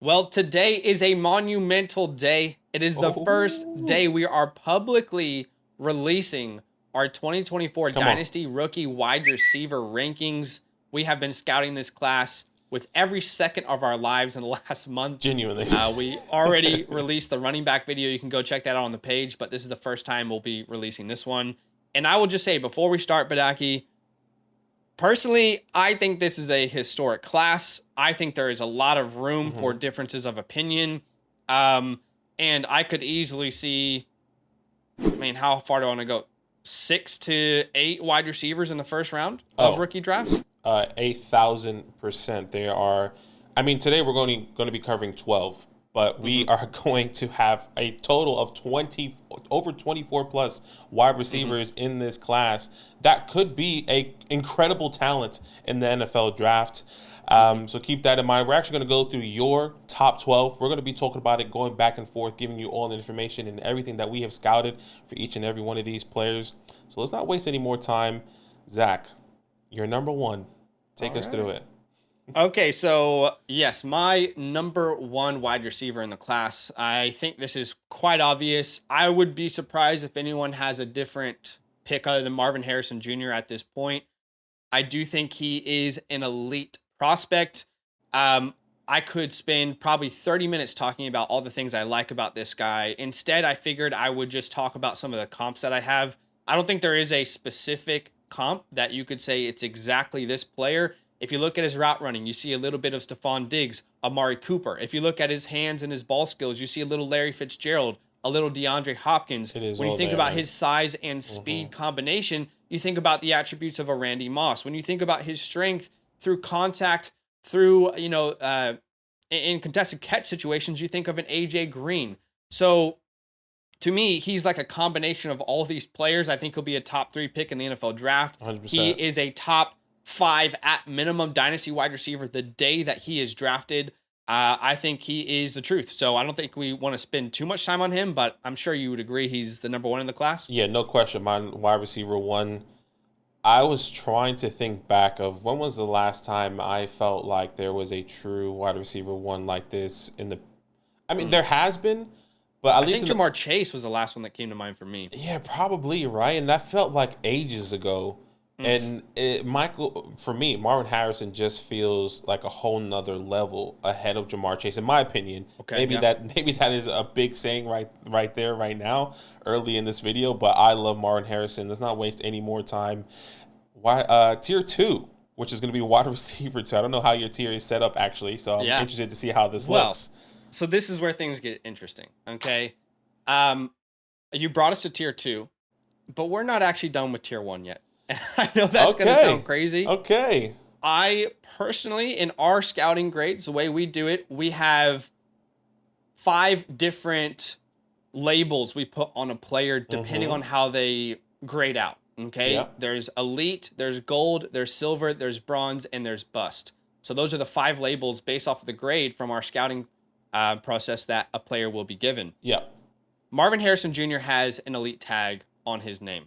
Well, today is a monumental day. It is the first Oh, day we are publicly releasing our 2024 come on. Dynasty Rookie Wide Receiver rankings. We have been scouting this class with every second of our lives in the last month. Genuinely. We already released the running back video. You can go check that out on the page, but this is the first time we'll be releasing this one. And I will just say, before we start, Badaki, personally, I think this is a historic class. I think there is a lot of room for hmm differences of opinion. Um, and I could easily see, I mean, how far do I want to go? 6 to 8 wide receivers in the first round of Oh, rookie drafts. 1,000%. There are, I mean, today we're going to be covering 12, but we Hmm. are going to have a total of 20, over 24 plus wide Hmm. receivers in this class. That could be a incredible talent in the NFL draft. Hmm. So keep that in mind. We're actually going to go through your top 12. We're going to be talking about it, going back and forth, giving you all the information and everything that we have scouted for each and every one of these players. So let's not waste any more time. Zach, you're number one. Take All us through right. it. Okay, so yes, my number one wide receiver in the class. I think this is quite obvious. I would be surprised if anyone has a different pick other than Marvin Harrison Jr. at this point. I do think he is an elite prospect. Um, I could spend probably 30 minutes talking about all the things I like about this guy. Instead, I figured I would just talk about some of the comps that I have. I don't think there is a specific comp that you could say it's exactly this player. If you look at his route running, you see a little bit of Stephon Diggs, Amari Cooper. If you look at his hands and his ball skills, you see a little Larry Fitzgerald, a little DeAndre Hopkins. It is When you all think there, about man. his size and hmm speed combination, you think about the attributes of a Randy Moss. When you think about his strength through contact, through, in contested catch situations, you think of an AJ Green. So to me, he's like a combination of all these players. I think he'll be a top 3 pick in the NFL draft. He 100%. is a top 5 at minimum dynasty wide receiver the day that he is drafted. I think he is the truth. So I don't think we want to spend too much time on him, but I'm sure you would agree he's the number one in the class. Yeah, no question. My wide receiver one. I was trying to think back of when was the last time I felt like there was a true wide receiver one like this in the. I mean, Mm. there has been, but at I least think in the. Jamar Chase was the last one that came to mind for me. Yeah, probably right, and that felt like ages ago. Mm. And Michael, for me, Marvin Harrison just feels like a whole nother level ahead of Jamar Chase, in my opinion. Okay, yeah. Maybe that is a big saying right there, right now, early in this video. But I love Marvin Harrison. Let's not waste any more time. Why tier two, which is going to be wide receiver two. I don't know how your tier is set up actually, so I'm Yeah. interested to see how this Well, looks. so this is where things get interesting. Okay. Um, you brought us to tier 2, but we're not actually done with tier 1 yet. And I know that's going to sound Okay, crazy. okay, I personally, in our scouting grades, the way we do it, we have 5 different labels we put on a player depending mm-hmm, on how they grade out. Okay. yep, There's elite, there's gold, there's silver, there's bronze, and there's bust. So those are the 5 labels based off of the grade from our scouting process that a player will be given. yep, Marvin Harrison Jr. has an elite tag on his name.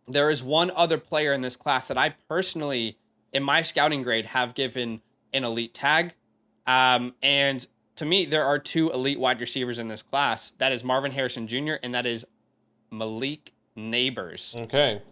There is one other player in this class that I personally, in my scouting grade, have given an elite tag. And to me, there are 2 elite wide receivers in this class. That is Marvin Harrison Jr. and that is Malik Neighbors. okay,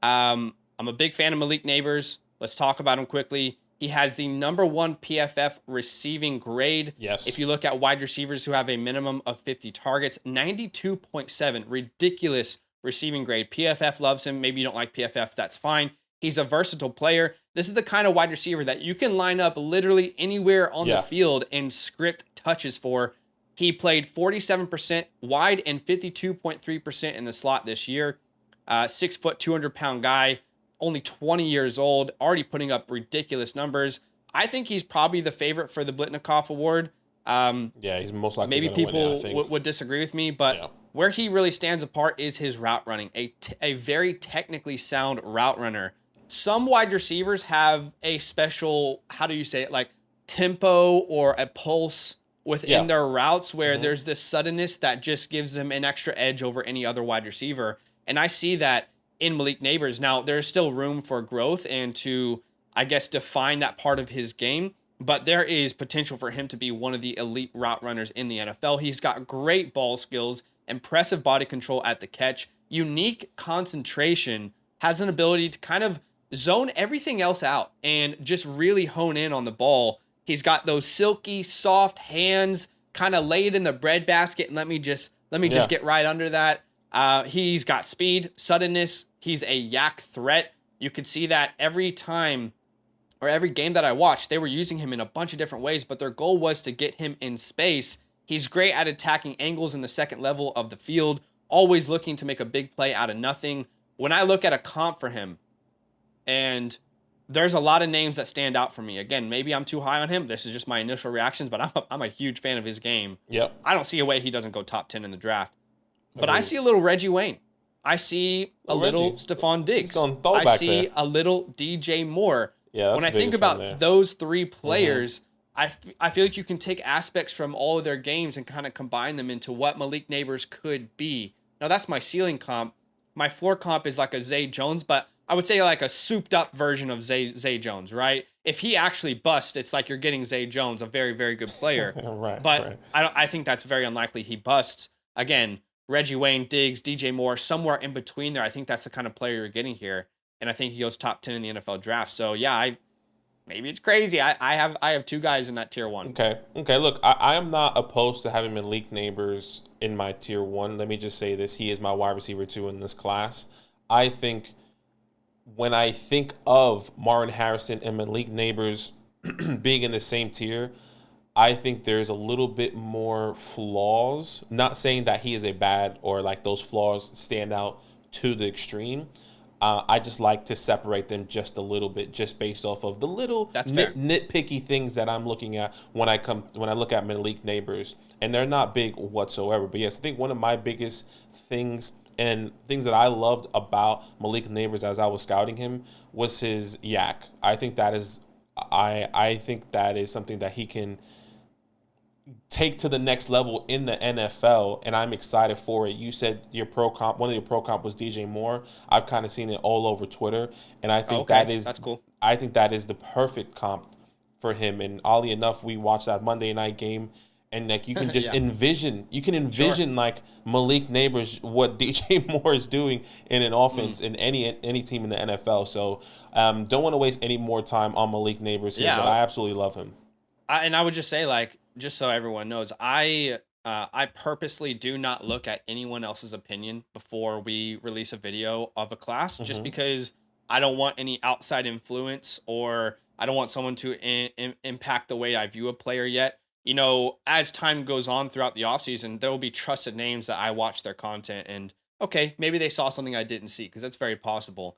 I'm a big fan of Malik Neighbors. Let's talk about him quickly. He has the number 1 PFF receiving grade. If yes, you look at wide receivers who have a minimum of 50 targets, 92.7, ridiculous receiving grade. PFF loves him. Maybe you don't like PFF, that's fine. He's a versatile player. This is the kind of wide receiver that you can line up literally anywhere on the yeah, field and script touches for. He played 47% wide and 52.3% in the slot this year. 6 foot, 200-pound guy, only 20 years old, already putting up ridiculous numbers. I think he's probably the favorite for the Blitnikoff Award. yeah. He's most likely Maybe going to win it. I people think. would disagree with me, but Yeah, where he really stands apart is his route running. A very technically sound route runner. Some wide receivers have a special, how do you say it, like tempo or a pulse within yeah, their routes where hmm there's this suddenness that just gives them an extra edge over any other wide receiver. And I see that in Malik Neighbors. Now, there's still room for growth and to, I guess, define that part of his game. but there is potential for him to be one of the elite route runners in the NFL. He's got great ball skills, impressive body control at the catch, unique concentration, has an ability to kind of zone everything else out and just really hone in on the ball. He's got those silky, soft hands, kind of lay it in the breadbasket and let me just get right under that. He's got speed, suddenness. He's a yak threat. You could see that every time or every game that I watched, they were using him in a bunch of different ways, but their goal was to get him in space. He's great at attacking angles in the second level of the field, always looking to make a big play out of nothing. When I look at a comp for him, and there's a lot of names that stand out for me. Again, maybe I'm too high on him. This is just my initial reactions, but I'm a huge fan of his game. Yep. I don't see a way he doesn't go top 10 in the draft. But Agreed. I see a little Reggie Wayne. I see a little Stephon Diggs. I see a little DJ Moore. Yeah, when I think about those three players, I feel like you can take aspects from all of their games and kind of combine them into what Malik Neighbors could be. Now, that's my ceiling comp. My floor comp is like a Zay Jones, but I would say like a souped up version of Zay Jones, right? If he actually busts, it's like you're getting Zay Jones, a very, very good player. But I think that's very unlikely he busts. Again, Reggie Wayne, Diggs, DJ Moore, somewhere in between there. I think that's the kind of player you're getting here. And I think he goes top 10 in the NFL draft. So yeah, maybe it's crazy. I have two guys in that tier 1. Okay. Look, I am not opposed to having Malik Neighbors in my tier 1. Let me just say this: he is my wide receiver 2 in this class. I think when I think of Marvin Harrison and Malik Neighbors being in the same tier, I think there's a little bit more flaws. Not saying that he is a bad or like those flaws stand out to the extreme. I just like to separate them just a little bit, just based off of the little nitpicky things that I'm looking at when I look at Malik Neighbors, and they're not big whatsoever. But yes, I think one of my biggest things and things that I loved about Malik Neighbors as I was scouting him was his yak. I think that is something that he can take to the next level in the NFL, and I'm excited for it. You said one of your pro comp was DJ Moore. I've kind of seen it all over Twitter, and I think that's cool. I think that is the perfect comp for him. And oddly enough, we watched that Monday night game, and like you can just envision like Malik Neighbors, what DJ Moore is doing in an offense in any team in the NFL. So don't want to waste any more time on Malik Neighbors here, but I absolutely love him. And I would just say, like, just so everyone knows, I purposely do not look at anyone else's opinion before we release a video of a class, just because I don't want any outside influence, or I don't want someone to impact the way I view a player yet. You know, as time goes on throughout the offseason, there will be trusted names that I watch their content and, okay, maybe they saw something I didn't see, because that's very possible.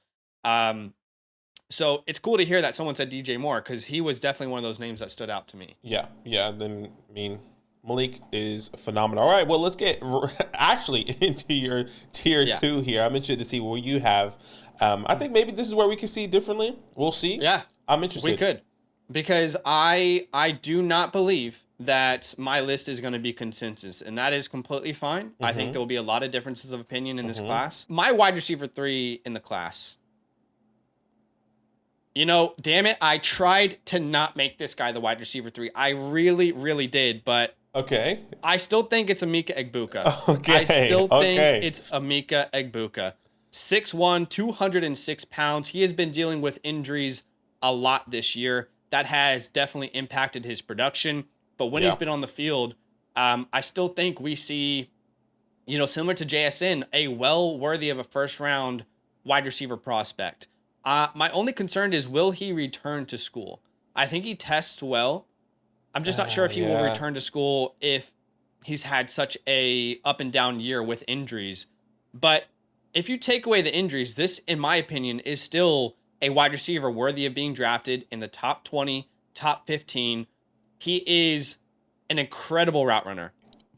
So it's cool to hear that someone said DJ Moore, because he was definitely one of those names that stood out to me. Yeah. Then, I mean, Malik is phenomenal. All right, well, let's get actually into your tier 2 here. I'm interested to see what you have. I think maybe this is where we can see differently. We'll see. Yeah. I'm interested. We could. Because I do not believe that my list is going to be consensus, and that is completely fine. I think there will be a lot of differences of opinion in this class. My wide receiver 3 in the class, you know, damn it, I tried to not make this guy the wide receiver 3. I really, really did, but okay. I still think it's Emeka Egbuka. Okay. I still think it's Emeka Egbuka. 6'1", 206 pounds. He has been dealing with injuries a lot this year. That has definitely impacted his production. But when he's been on the field, I still think we see, you know, similar to JSN, a well worthy of a first round wide receiver prospect. My only concern is, will he return to school? I think he tests well. I'm just not sure if he will return to school if he's had such a up and down year with injuries. But if you take away the injuries, this, in my opinion, is still a wide receiver worthy of being drafted in the top 20, top 15. He is an incredible route runner.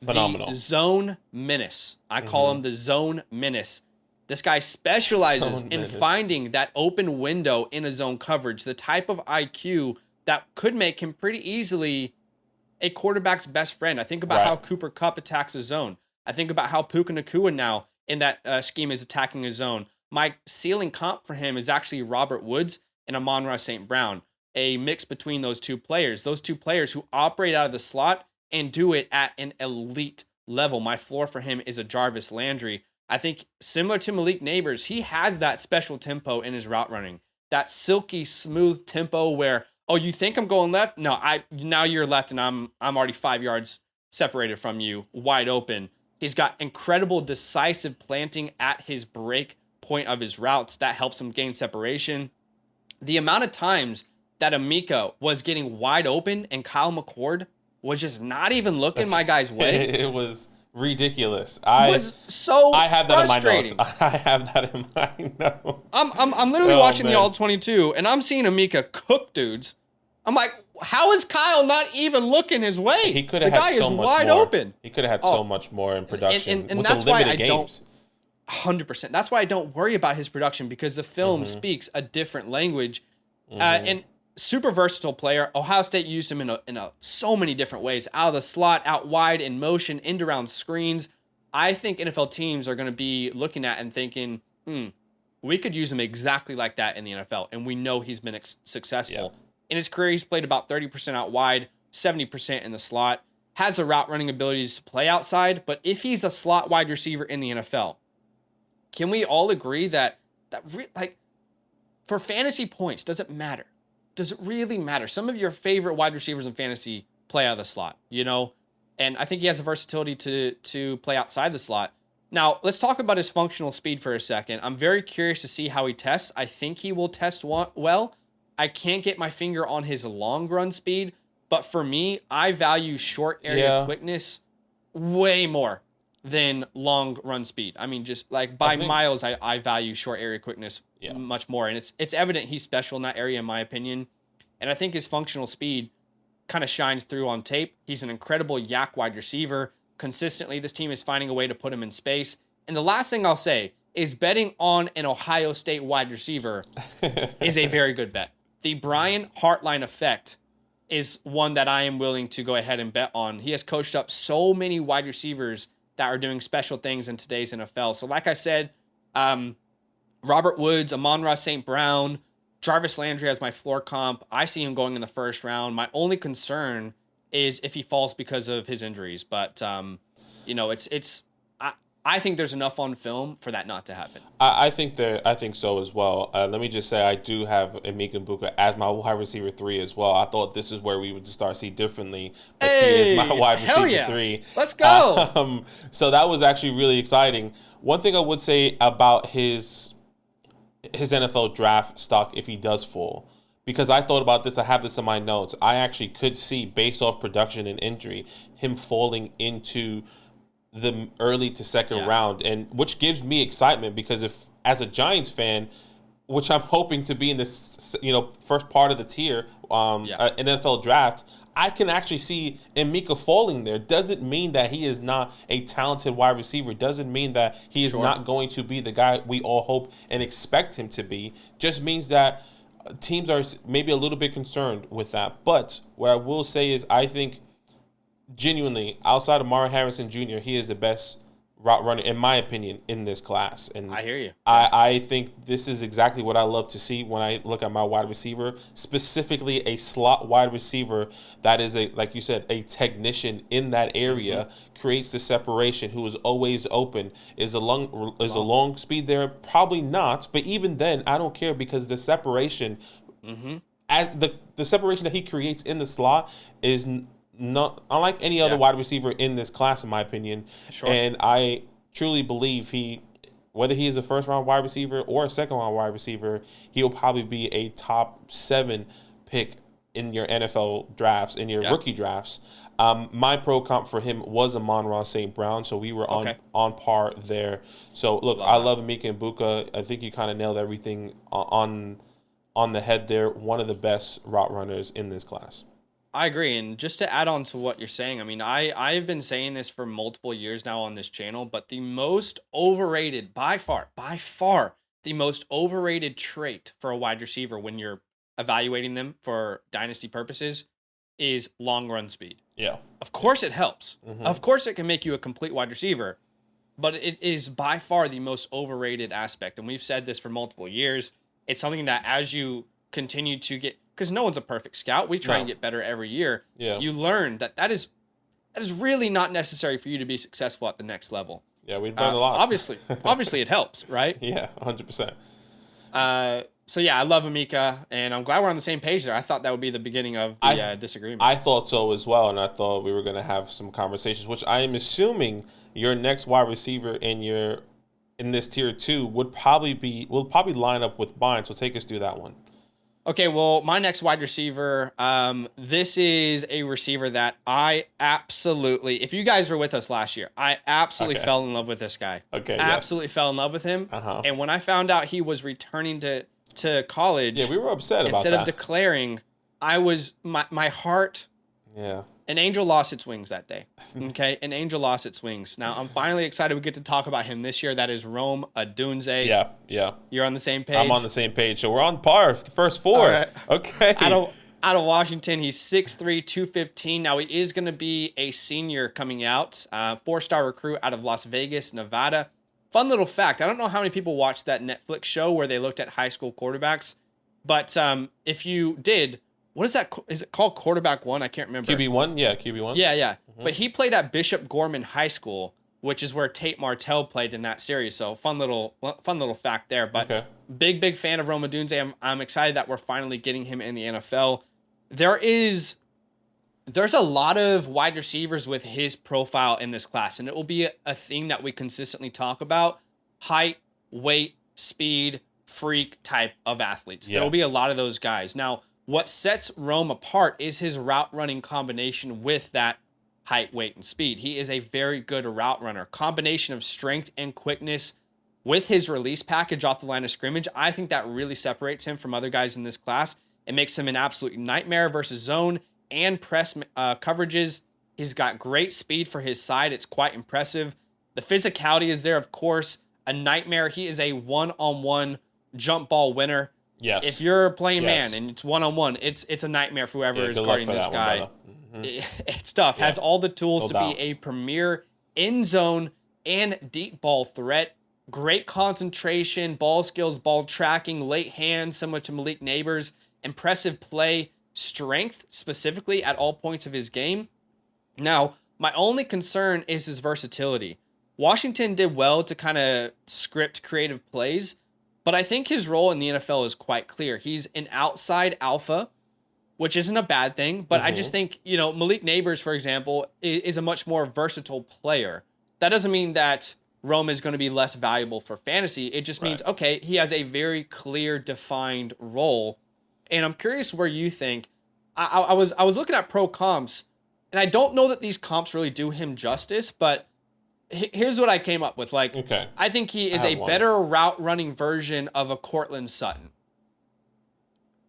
Phenomenal. The zone menace. I call him the zone menace. This guy specializes in finding that open window in a zone coverage, the type of IQ that could make him pretty easily a quarterback's best friend. I think about how Cooper Kupp attacks a zone. I think about how Puka Nacua now in that scheme is attacking a zone. My ceiling comp for him is actually Robert Woods and Amon-Ra St. Brown. a mix between those two players who operate out of the slot and do it at an elite level. My floor for him is a Jarvis Landry. I think similar to Malik Neighbors, he has that special tempo in his route running, that silky smooth tempo where, oh, you think I'm going left? No, now you're left and I'm already 5 yards separated from you, wide open. He's got incredible decisive planting at his break point of his routes that helps him gain separation. The amount of times that Emeka was getting wide open and Kyle McCord was just not even looking my guy's way. It was ridiculous. I have that in my notes. I have that in my notes. I'm literally watching the All 22 and I'm seeing Emeka cook dudes. I'm like, how is Kyle not even looking his way? He could have had so much wide more. open. He could have had so much more in production. And that's why I don't. 100%. That's why I don't worry about his production, because the film speaks a different language. And super versatile player. Ohio State used him in so many different ways. Out of the slot, out wide, in motion, end around screens. I think NFL teams are going to be looking at and thinking, we could use him exactly like that in the NFL. And we know he's been successful. Yeah. In his career, he's played about 30% out wide, 70% in the slot. Has the route running abilities to play outside. But if he's a slot wide receiver in the NFL, can we all agree that for fantasy points, does it matter? Does it really matter? Some of your favorite wide receivers in fantasy play out of the slot, and I think he has the versatility to play outside the slot. Now, let's talk about his functional speed for a second. I'm very curious to see how he tests. I think he will test well. I can't get my finger on his long run speed, but for me, I value short area quickness way more than long run speed. I mean, just like by miles, I value short area quickness much more. And it's evident he's special in that area, in my opinion. And I think his functional speed kind of shines through on tape. He's an incredible yak wide receiver. Consistently, this team is finding a way to put him in space. And the last thing I'll say is betting on an Ohio State wide receiver is a very good bet. The Brian Hartline effect is one that I am willing to go ahead and bet on. He has coached up so many wide receivers that are doing special things in today's NFL. So like I said, Robert Woods, Amon-Ra St. Brown, Jarvis Landry as my floor comp. I see him going in the first round. My only concern is if he falls because of his injuries. But, I think there's enough on film for that not to happen. I think so as well. Let me just say I do have Emeka Egbuka as my wide receiver 3 as well. I thought this is where we would start see differently, but he is my wide receiver 3. Let's go. So that was actually really exciting. One thing I would say about his NFL draft stock, if he does fall, because I thought about this, I have this in my notes. I actually could see, based off production and injury, him falling into the early to second round, and which gives me excitement, because if, as a Giants fan, which I'm hoping to be in this first part of the tier, an NFL draft, I can actually see Emeka falling there. Doesn't mean that he is not a talented wide receiver. Doesn't mean that he is not going to be the guy we all hope and expect him to be. Just means that teams are maybe a little bit concerned with that. But what I will say is, I think genuinely, outside of Marvin Harrison Jr., he is the best route runner, in my opinion, in this class. And I hear you. I think this is exactly what I love to see when I look at my wide receiver, specifically a slot wide receiver that is, like you said, a technician in that area, creates the separation, who is always open. Is a long speed there? Probably not. But even then, I don't care, because the separation, as the separation that he creates in the slot is not unlike any other wide receiver in this class, in my opinion. And I truly believe whether he is a first-round wide receiver or a second-round wide receiver, he'll probably be a top 7 pick in your NFL drafts, in your rookie drafts. My pro comp for him was Amon-Ra St. Brown, so we were on par there. So, look, I love Emeka Egbuka. I think you kind of nailed everything on the head there. One of the best route runners in this class. I agree. And just to add on to what you're saying, I mean, I've been saying this for multiple years now on this channel, but the most overrated, by far, the most overrated trait for a wide receiver when you're evaluating them for dynasty purposes is long run speed. Yeah. Of course it helps. Of course it can make you a complete wide receiver, but it is by far the most overrated aspect. And we've said this for multiple years. It's something that as you continue to get, because no one's a perfect scout. We try and get better every year. Yeah. You learn that is really not necessary for you to be successful at the next level. Yeah, we've learned a lot. Obviously it helps, right? Yeah, 100%. So yeah, I love Amika, and I'm glad we're on the same page there. I thought that would be the beginning of the disagreement. I thought so as well, and I thought we were going to have some conversations, which I am assuming your next wide receiver in this tier 2 will probably line up with mine. So take us through that one. Okay, well, my next wide receiver, this is a receiver that I absolutely, if you guys were with us last year, I absolutely fell in love with this guy. Okay, absolutely fell in love with him. And when I found out he was returning to college, yeah, we were upset about that. Instead of declaring, I was my heart. Yeah. An angel lost its wings that day. Okay, an angel lost its wings. Now I'm finally excited we get to talk about him this year. That is Rome Odunze. Yeah. You're on the same page. I'm on the same page, so we're on par for the first 4. All right. Okay. Out of Washington, he's 6'3", 215. Now he is going to be a senior coming out. 4-star recruit out of Las Vegas, Nevada. Fun little fact. I don't know how many people watched that Netflix show where they looked at high school quarterbacks, but if you did, what is that? Is it called Quarterback One? I can't remember. QB1? Yeah, QB1. Yeah. Mm-hmm. But he played at Bishop Gorman High School, which is where Tate Martell played in that series. So fun little fact there. But big fan of Rome Odunze. I'm excited that we're finally getting him in the NFL. There's a lot of wide receivers with his profile in this class, and it will be a theme that we consistently talk about: height, weight, speed, freak type of athletes. There will be a lot of those guys. Now, what sets Rome apart is his route running combination with that height, weight, and speed. He is a very good route runner. Combination of strength and quickness with his release package off the line of scrimmage. I think that really separates him from other guys in this class. It makes him an absolute nightmare versus zone and press coverages. He's got great speed for his side. It's quite impressive. The physicality is there, of course. A nightmare. He is a one-on-one jump ball winner. Yes. If you're playing man and it's one-on-one, it's a nightmare for whoever is guarding this guy. It's tough. Has all the tools to be a premier end zone and deep ball threat. Great concentration, ball skills, ball tracking, late hands, similar to Malik Neighbors. Impressive play strength, specifically at all points of his game. Now, my only concern is his versatility. Washington did well to kind of script creative plays, but I think his role in the NFL is quite clear. He's an outside alpha, which isn't a bad thing, but I just think, Malik Neighbors, for example, is a much more versatile player. That doesn't mean that Rome is going to be less valuable for fantasy. It just means, okay, he has a very clear, defined role. And I'm curious where you think. I was looking at pro comps, and I don't know that these comps really do him justice, but here's what I came up with. I think he is a better route running version of a Cortland Sutton.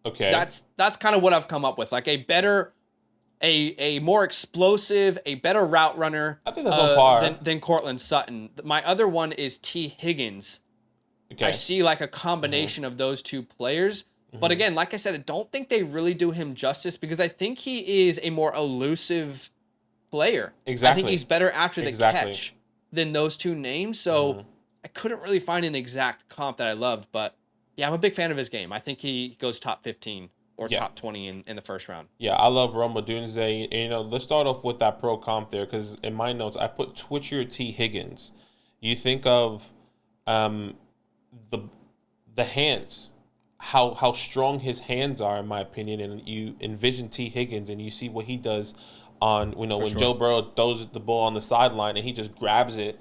Okay. That's kind of what I've come up with. Like a more explosive, a better route runner. I think that's on par than Cortland Sutton. My other one is T. Higgins. Okay. I see like a combination of those two players. But again, like I said, I don't think they really do him justice because I think he is a more elusive player. Exactly. I think he's better after the catch than those two names. So I couldn't really find an exact comp that I loved. But yeah, I'm a big fan of his game. I think he goes top 15 or top 20 in the first round. Yeah, I love Rome Odunze. And, let's start off with that pro comp there because in my notes, I put Twitcher T. Higgins. You think of the hands. How strong his hands are, in my opinion, and you envision T. Higgins and you see what he does on, when Joe Burrow throws the ball on the sideline and he just grabs it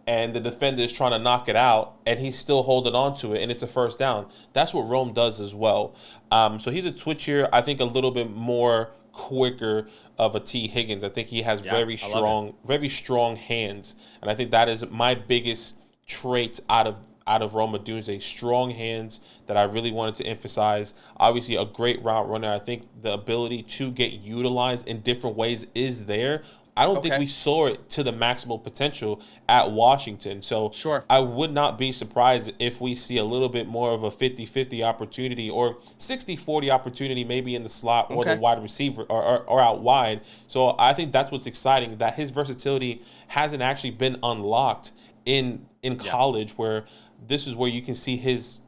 and the defender is trying to knock it out and he's still holding on to it and it's a first down. That's what Rome does as well. So he's a twitcher, I think a little bit more quicker of a T. Higgins. I think he has very strong hands, and I think that is my biggest trait out of Rome Odunze, strong hands that I really wanted to emphasize. Obviously, a great route runner. I think the ability to get utilized in different ways is there. I don't think we saw it to the maximal potential at Washington. So I would not be surprised if we see a little bit more of a 50-50 opportunity or 60-40 opportunity maybe in the slot or the wide receiver or out wide. So I think that's what's exciting, that his versatility hasn't actually been unlocked in college, where this is where you can see his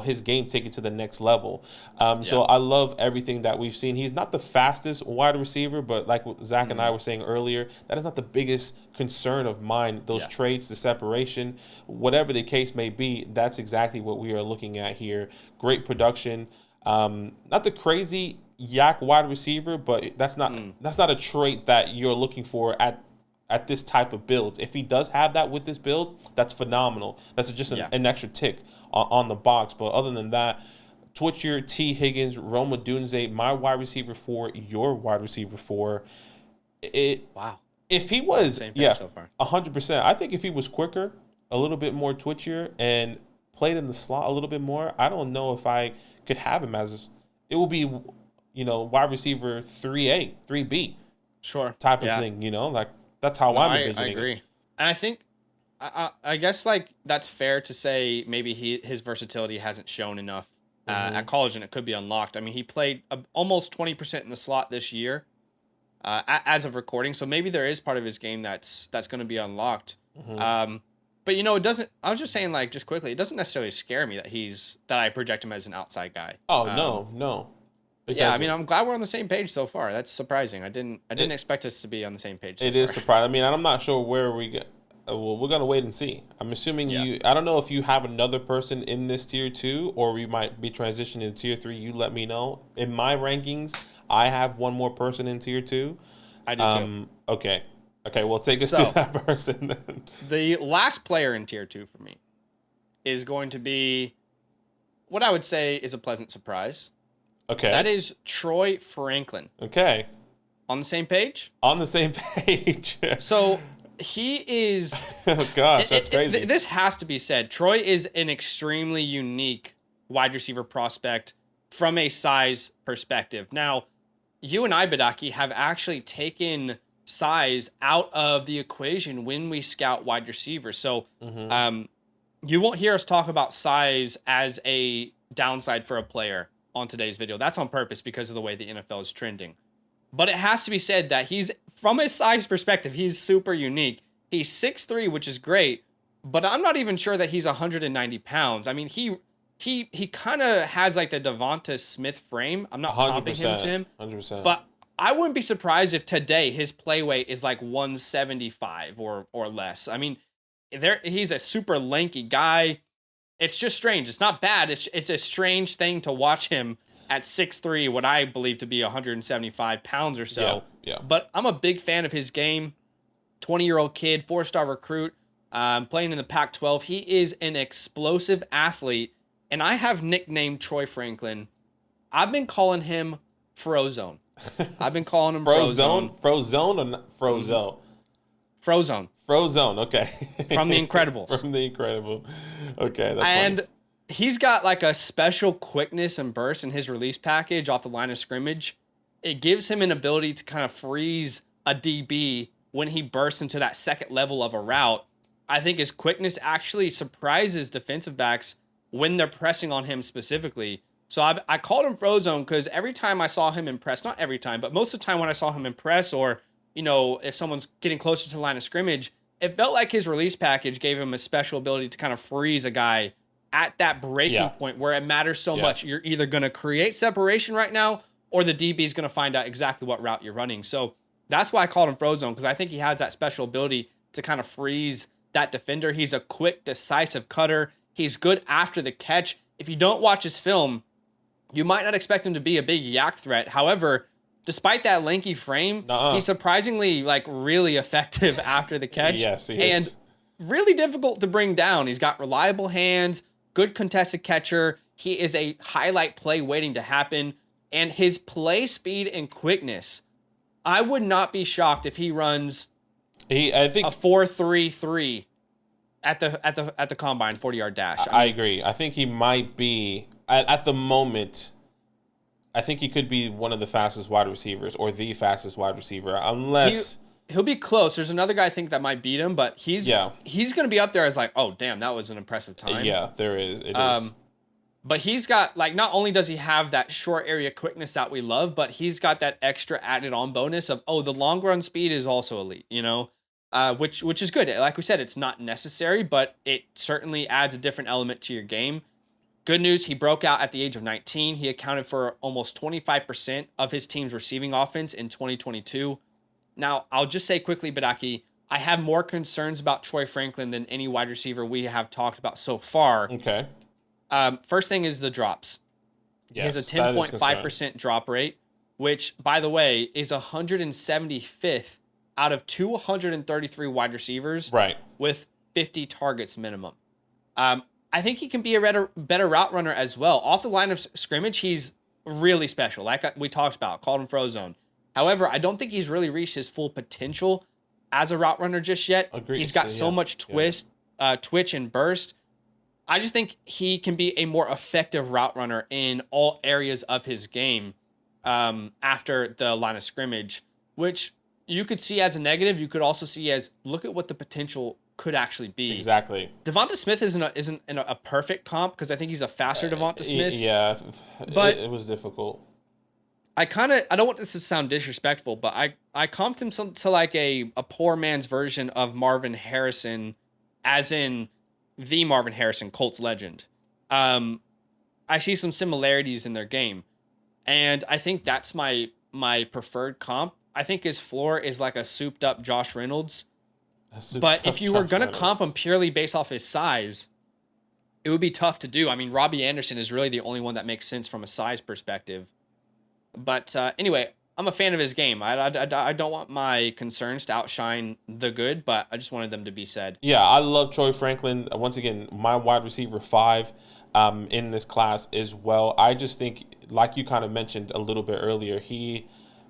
his game take it to the next level. So Yeah. I love everything that we've seen. He's not the fastest wide receiver, but like what Zach and I were saying earlier, that is not the biggest concern of mine. Those Yeah. traits, the separation, whatever the case may be, that's exactly what we are looking at here. Great production. Not the crazy yak wide receiver, but that's not a trait that you're looking for at this type of build. If he does have that with this build, that's phenomenal. That's just an extra tick on the box. But other than that, Twitcher, T. Higgins, Roma Dunze, my wide receiver 4, your wide receiver 4. Wow. If he was, So far. 100%. I think if he was quicker, a little bit more twitchier, and played in the slot a little bit more, I don't know if I could have him as, it will be, wide receiver 3A, 3B. Sure. Type of thing, like that's how I'm envisioning I agree. And I think, I guess like that's fair to say maybe his versatility hasn't shown enough at college, and it could be unlocked. I mean, he played almost 20% in the slot this year as of recording, so maybe there is part of his game that's going to be unlocked. But it doesn't. I was just saying, like, just quickly, it doesn't necessarily scare me that I project him as an outside guy. Oh no. I mean, I'm glad we're on the same page so far. That's surprising. I didn't expect us to be on the same page. It is surprising. I mean, I'm not sure where we get. Well, we're gonna wait and see. I'm assuming you. I don't know if you have another person in this tier 2, or we might be transitioning to tier 3. You let me know. In my rankings, I have one more person in tier 2. I do too. Okay. Well, take us to that person then. The last player in tier 2 for me is going to be what I would say is a pleasant surprise. Okay. That is Troy Franklin. Okay. On the same page? On the same page. So he is... Oh, gosh, that's crazy. This has to be said. Troy is an extremely unique wide receiver prospect from a size perspective. Now, you and I, Badaki, have actually taken size out of the equation when we scout wide receivers. So you won't hear us talk about size as a downside for a player on today's video. That's on purpose because of the way the NFL is trending. But it has to be said that he's, from a size perspective, he's super unique. He's 6'3", which is great, but I'm not even sure that he's 190 pounds. I mean, he kind of has like the Devonta Smith frame. I'm not comping him to him. 100%. But I wouldn't be surprised if today his play weight is like 175 or less. I mean, he's a super lanky guy. It's just strange. It's not bad. It's a strange thing to watch him at 6'3", what I believe to be 175 pounds or so. Yeah. But I'm a big fan of his game. 20-year-old kid, 4-star recruit, playing in the Pac-12. He is an explosive athlete, and I have nicknamed Troy Franklin. I've been calling him Frozone. I've been calling him Frozone. Frozone or not Frozo? Frozone. Frozone, okay. From The Incredibles. From The Incredible. Okay, that's And funny. He's got like a special quickness and burst in his release package off the line of scrimmage. It gives him an ability to kind of freeze a DB when he bursts into that second level of a route. I think his quickness actually surprises defensive backs when they're pressing on him specifically. So I called him Frozone because every time I saw him impress, not every time, but most of the time when I saw him impress, or, if someone's getting closer to the line of scrimmage, it felt like his release package gave him a special ability to kind of freeze a guy at that breaking point where it matters so much. You're either going to create separation right now, or the DB is going to find out exactly what route you're running. So that's why I called him Frozone, because I think he has that special ability to kind of freeze that defender. He's a quick, decisive cutter. He's good after the catch. If you don't watch his film, you might not expect him to be a big yak threat. However, despite that lanky frame, he's surprisingly really effective after the catch. Yes, he is. And really difficult to bring down. He's got reliable hands, good contested catcher. He is a highlight play waiting to happen. And his play speed and quickness, I would not be shocked if he runs I think a 4.33 at the combine 40-yard dash. I agree. I think he might be at the moment. I think he could be one of the fastest wide receivers, or the fastest wide receiver, unless he'll be close. There's another guy I think that might beat him, but he's going to be up there as like, oh damn, that was an impressive time. Yeah, there is. It is. But he's got, like, not only does he have that short area quickness that we love, but he's got that extra added on bonus of, the long run speed is also elite, which is good. Like we said, it's not necessary, but it certainly adds a different element to your game. Good news, he broke out at the age of 19. He accounted for almost 25% of his team's receiving offense in 2022. Now, I'll just say quickly, Badaki, I have more concerns about Troy Franklin than any wide receiver we have talked about so far. Okay. First thing is the drops. Yes, he has a 10.5% drop rate, which, by the way, is 175th out of 233 wide receivers Right. with 50 targets minimum. I think he can be a better route runner as well. Off the line of scrimmage, he's really special. Like we talked about, called him Frozone. However, I don't think he's really reached his full potential as a route runner just yet. Agreed. He's got so much twitch and burst. I just think he can be a more effective route runner in all areas of his game after the line of scrimmage, which you could see as a negative. You could also see as, look at what the potential could actually be. Exactly. Devonta Smith isn't a perfect comp because I think he's a faster Devonta Smith. Yeah, but it was difficult. I don't want this to sound disrespectful, but I comped him to like a poor man's version of Marvin Harrison, as in the Marvin Harrison, Colts legend. I see some similarities in their game, and I think that's my preferred comp. I think his floor is like a souped up Josh Reynolds. But if you were going to comp him purely based off his size, it would be tough to do. I mean, Robbie Anderson is really the only one that makes sense from a size perspective. But anyway, I'm a fan of his game. I don't want my concerns to outshine the good, but I just wanted them to be said. Yeah, I love Troy Franklin. Once again, my wide receiver 5 in this class as well. I just think, like you kind of mentioned a little bit earlier,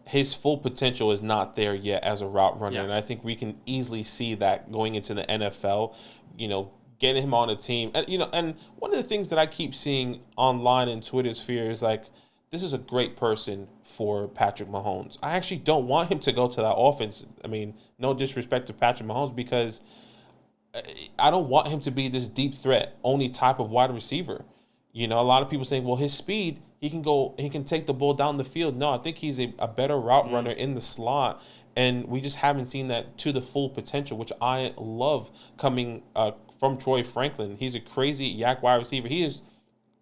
his full potential is not there yet as a route runner. Yeah. And I think we can easily see that going into the NFL, getting him on a team. And, and one of the things that I keep seeing online in Twitter sphere is like, this is a great person for Patrick Mahomes. I actually don't want him to go to that offense. I mean, no disrespect to Patrick Mahomes, because I don't want him to be this deep threat only type of wide receiver. A lot of people saying, well, his speed, he can take the ball down the field. No, I think he's a better route runner in the slot. And we just haven't seen that to the full potential, which I love coming from Troy Franklin. He's a crazy yak wide receiver. He is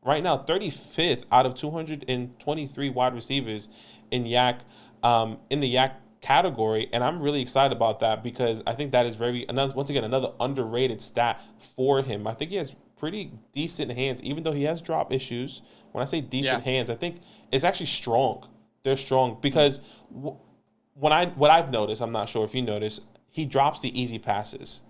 right now 35th out of 223 wide receivers in the yak category, and I'm really excited about that because I think that is another underrated stat for him. I think he has pretty decent hands, even though he has drop issues. When I say decent hands, I think it's actually strong. They're strong because what I've noticed, I'm not sure if you noticed, he drops the easy passes.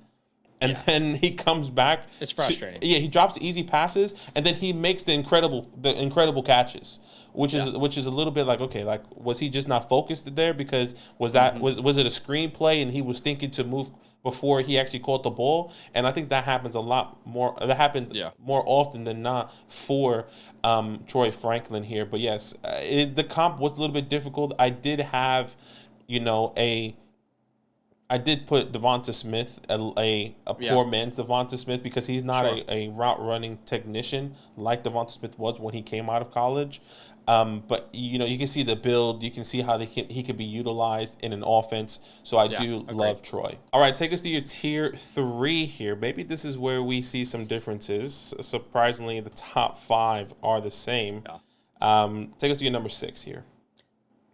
And then he comes back. It's frustrating. He drops easy passes, and then he makes the incredible catches, which is a little bit like, okay, like, was he just not focused there? Because was it a screenplay and he was thinking to move before he actually caught the ball? And I think that happens a lot more. That happened more often than not for Troy Franklin here. But yes, the comp was a little bit difficult. I did have, I did put Devonta Smith, a poor man's Devonta Smith, because he's not a route running technician like Devonta Smith was when he came out of college. But you can see the build, you can see how he could be utilized in an offense. So I do love Troy. All right, take us to your tier 3 here. Maybe this is where we see some differences. Surprisingly, the top 5 are the same. Take us to your number 6 here.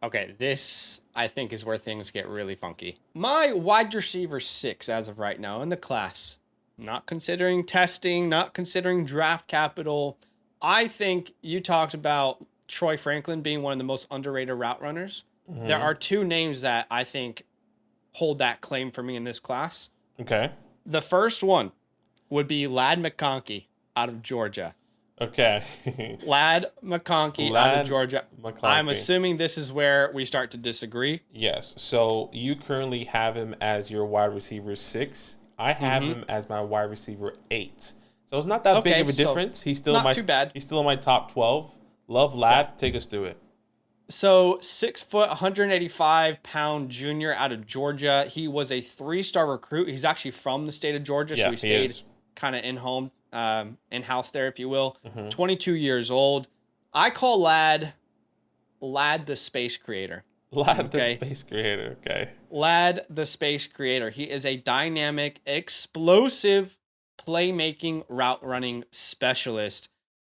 Okay, this, I think, is where things get really funky. My wide receiver 6 as of right now in the class, not considering testing, not considering draft capital, I think you talked about Troy Franklin being one of the most underrated route runners. Mm-hmm. There are 2 names that I think hold that claim for me in this class. Okay. The first one would be Ladd McConkey out of Georgia. Okay. Ladd McConkey out of Georgia. McConkey. I'm assuming this is where we start to disagree. Yes. So you currently have him as your wide receiver 6. I have him as my wide receiver 8. So it's not that big of a difference. He's still too bad. He's still in my top 12. Love Ladd. Yeah. Take us through it. So 6 foot, 185-pound junior out of Georgia. He was a 3-star recruit. He's actually from the state of Georgia, so he stayed kind of in-house there, if you will. 22 years old. I call Ladd the space creator. Ladd the space creator, okay. Ladd the space creator. He is a dynamic, explosive, playmaking, route running specialist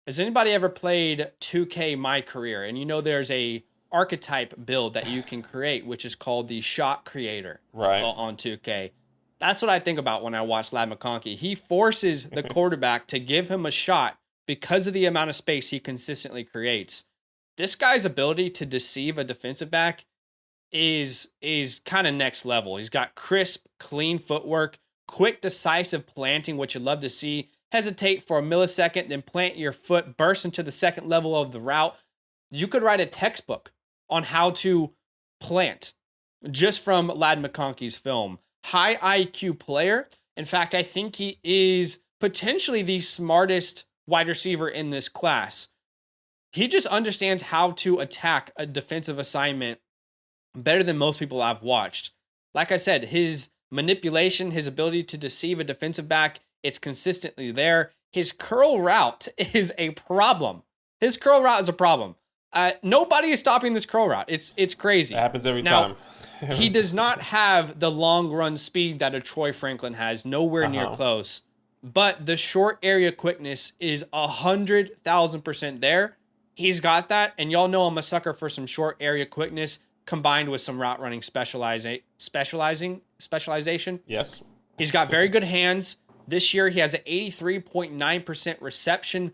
Has anybody ever played 2K My Career? And you know there's a archetype build that you can create, which is called the shot creator on 2K. That's what I think about when I watch Ladd McConkey. He forces the quarterback to give him a shot because of the amount of space he consistently creates. This guy's ability to deceive a defensive back is kind of next level. He's got crisp, clean footwork, quick, decisive planting, which you'd love to see. Hesitate for a millisecond, then plant your foot, burst into the second level of the route. You could write a textbook on how to plant just from Ladd McConkey's film. High IQ player. In fact, I think he is potentially the smartest wide receiver in this class. He just understands how to attack a defensive assignment better than most people I've watched. Like I said, his manipulation, his ability to deceive a defensive back, it's consistently there. His curl route is a problem. His curl route is a problem. Nobody is stopping this curl route. It's crazy. It happens every time. He does not have the long run speed that a Troy Franklin has, nowhere near close. But the short area quickness is 100,000% there. He's got that, and y'all know I'm a sucker for some short area quickness combined with some route running specialization. Yes. He's got very good hands. This year he has an 83.9% reception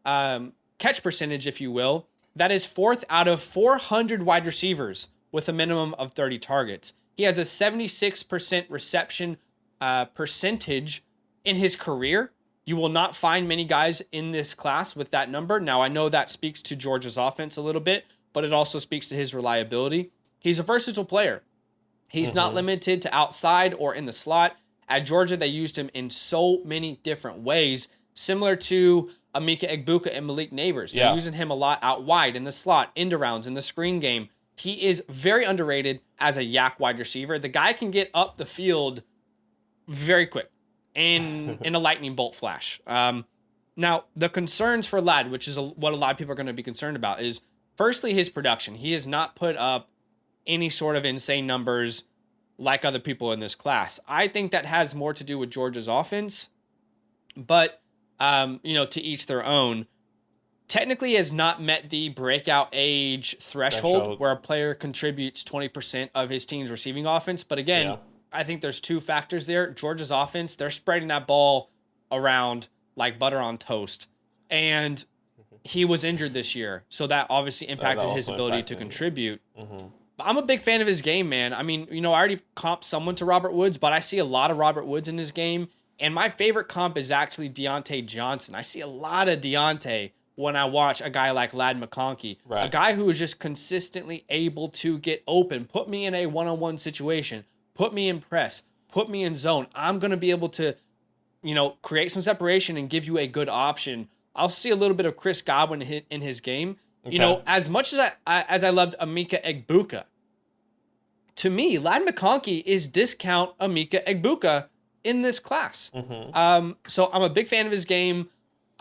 catch percentage, if you will. That is 4th out of 400 wide receivers with a minimum of 30 targets. He has a 76% reception percentage in his career. You will not find many guys in this class with that number. Now, I know that speaks to Georgia's offense a little bit, but it also speaks to his reliability. He's a versatile player. He's not limited to outside or in the slot. At Georgia, they used him in so many different ways, similar to Emeka Egbuka and Malik Neighbors. They're using him a lot out wide, in the slot, end arounds, in the screen game. He is very underrated as a yak wide receiver. The guy can get up the field very quick and in a lightning bolt flash. Now, the concerns for Ladd, which is what a lot of people are going to be concerned about, is firstly his production. He has not put up any sort of insane numbers like other people in this class. I think that has more to do with Georgia's offense, but to each their own. Technically has not met the breakout age threshold where a player contributes 20% of his team's receiving offense. But again, I think there's two factors there. Georgia's offense, they're spreading that ball around like butter on toast. And he was injured this year, so that obviously impacted his ability to contribute. I'm a big fan of his game, man. I mean, I already comped someone to Robert Woods, but I see a lot of Robert Woods in his game. And my favorite comp is actually Deontay Johnson. I see a lot of Deontay when I watch a guy like Ladd McConkey, a guy who is just consistently able to get open, put me in a one-on-one situation, put me in press, put me in zone. I'm going to be able to, create some separation and give you a good option. I'll see a little bit of Chris Godwin in his game. Okay. As much as I loved Emeka Egbuka, to me, Ladd McConkey is discount Emeka Egbuka in this class. So I'm a big fan of his game.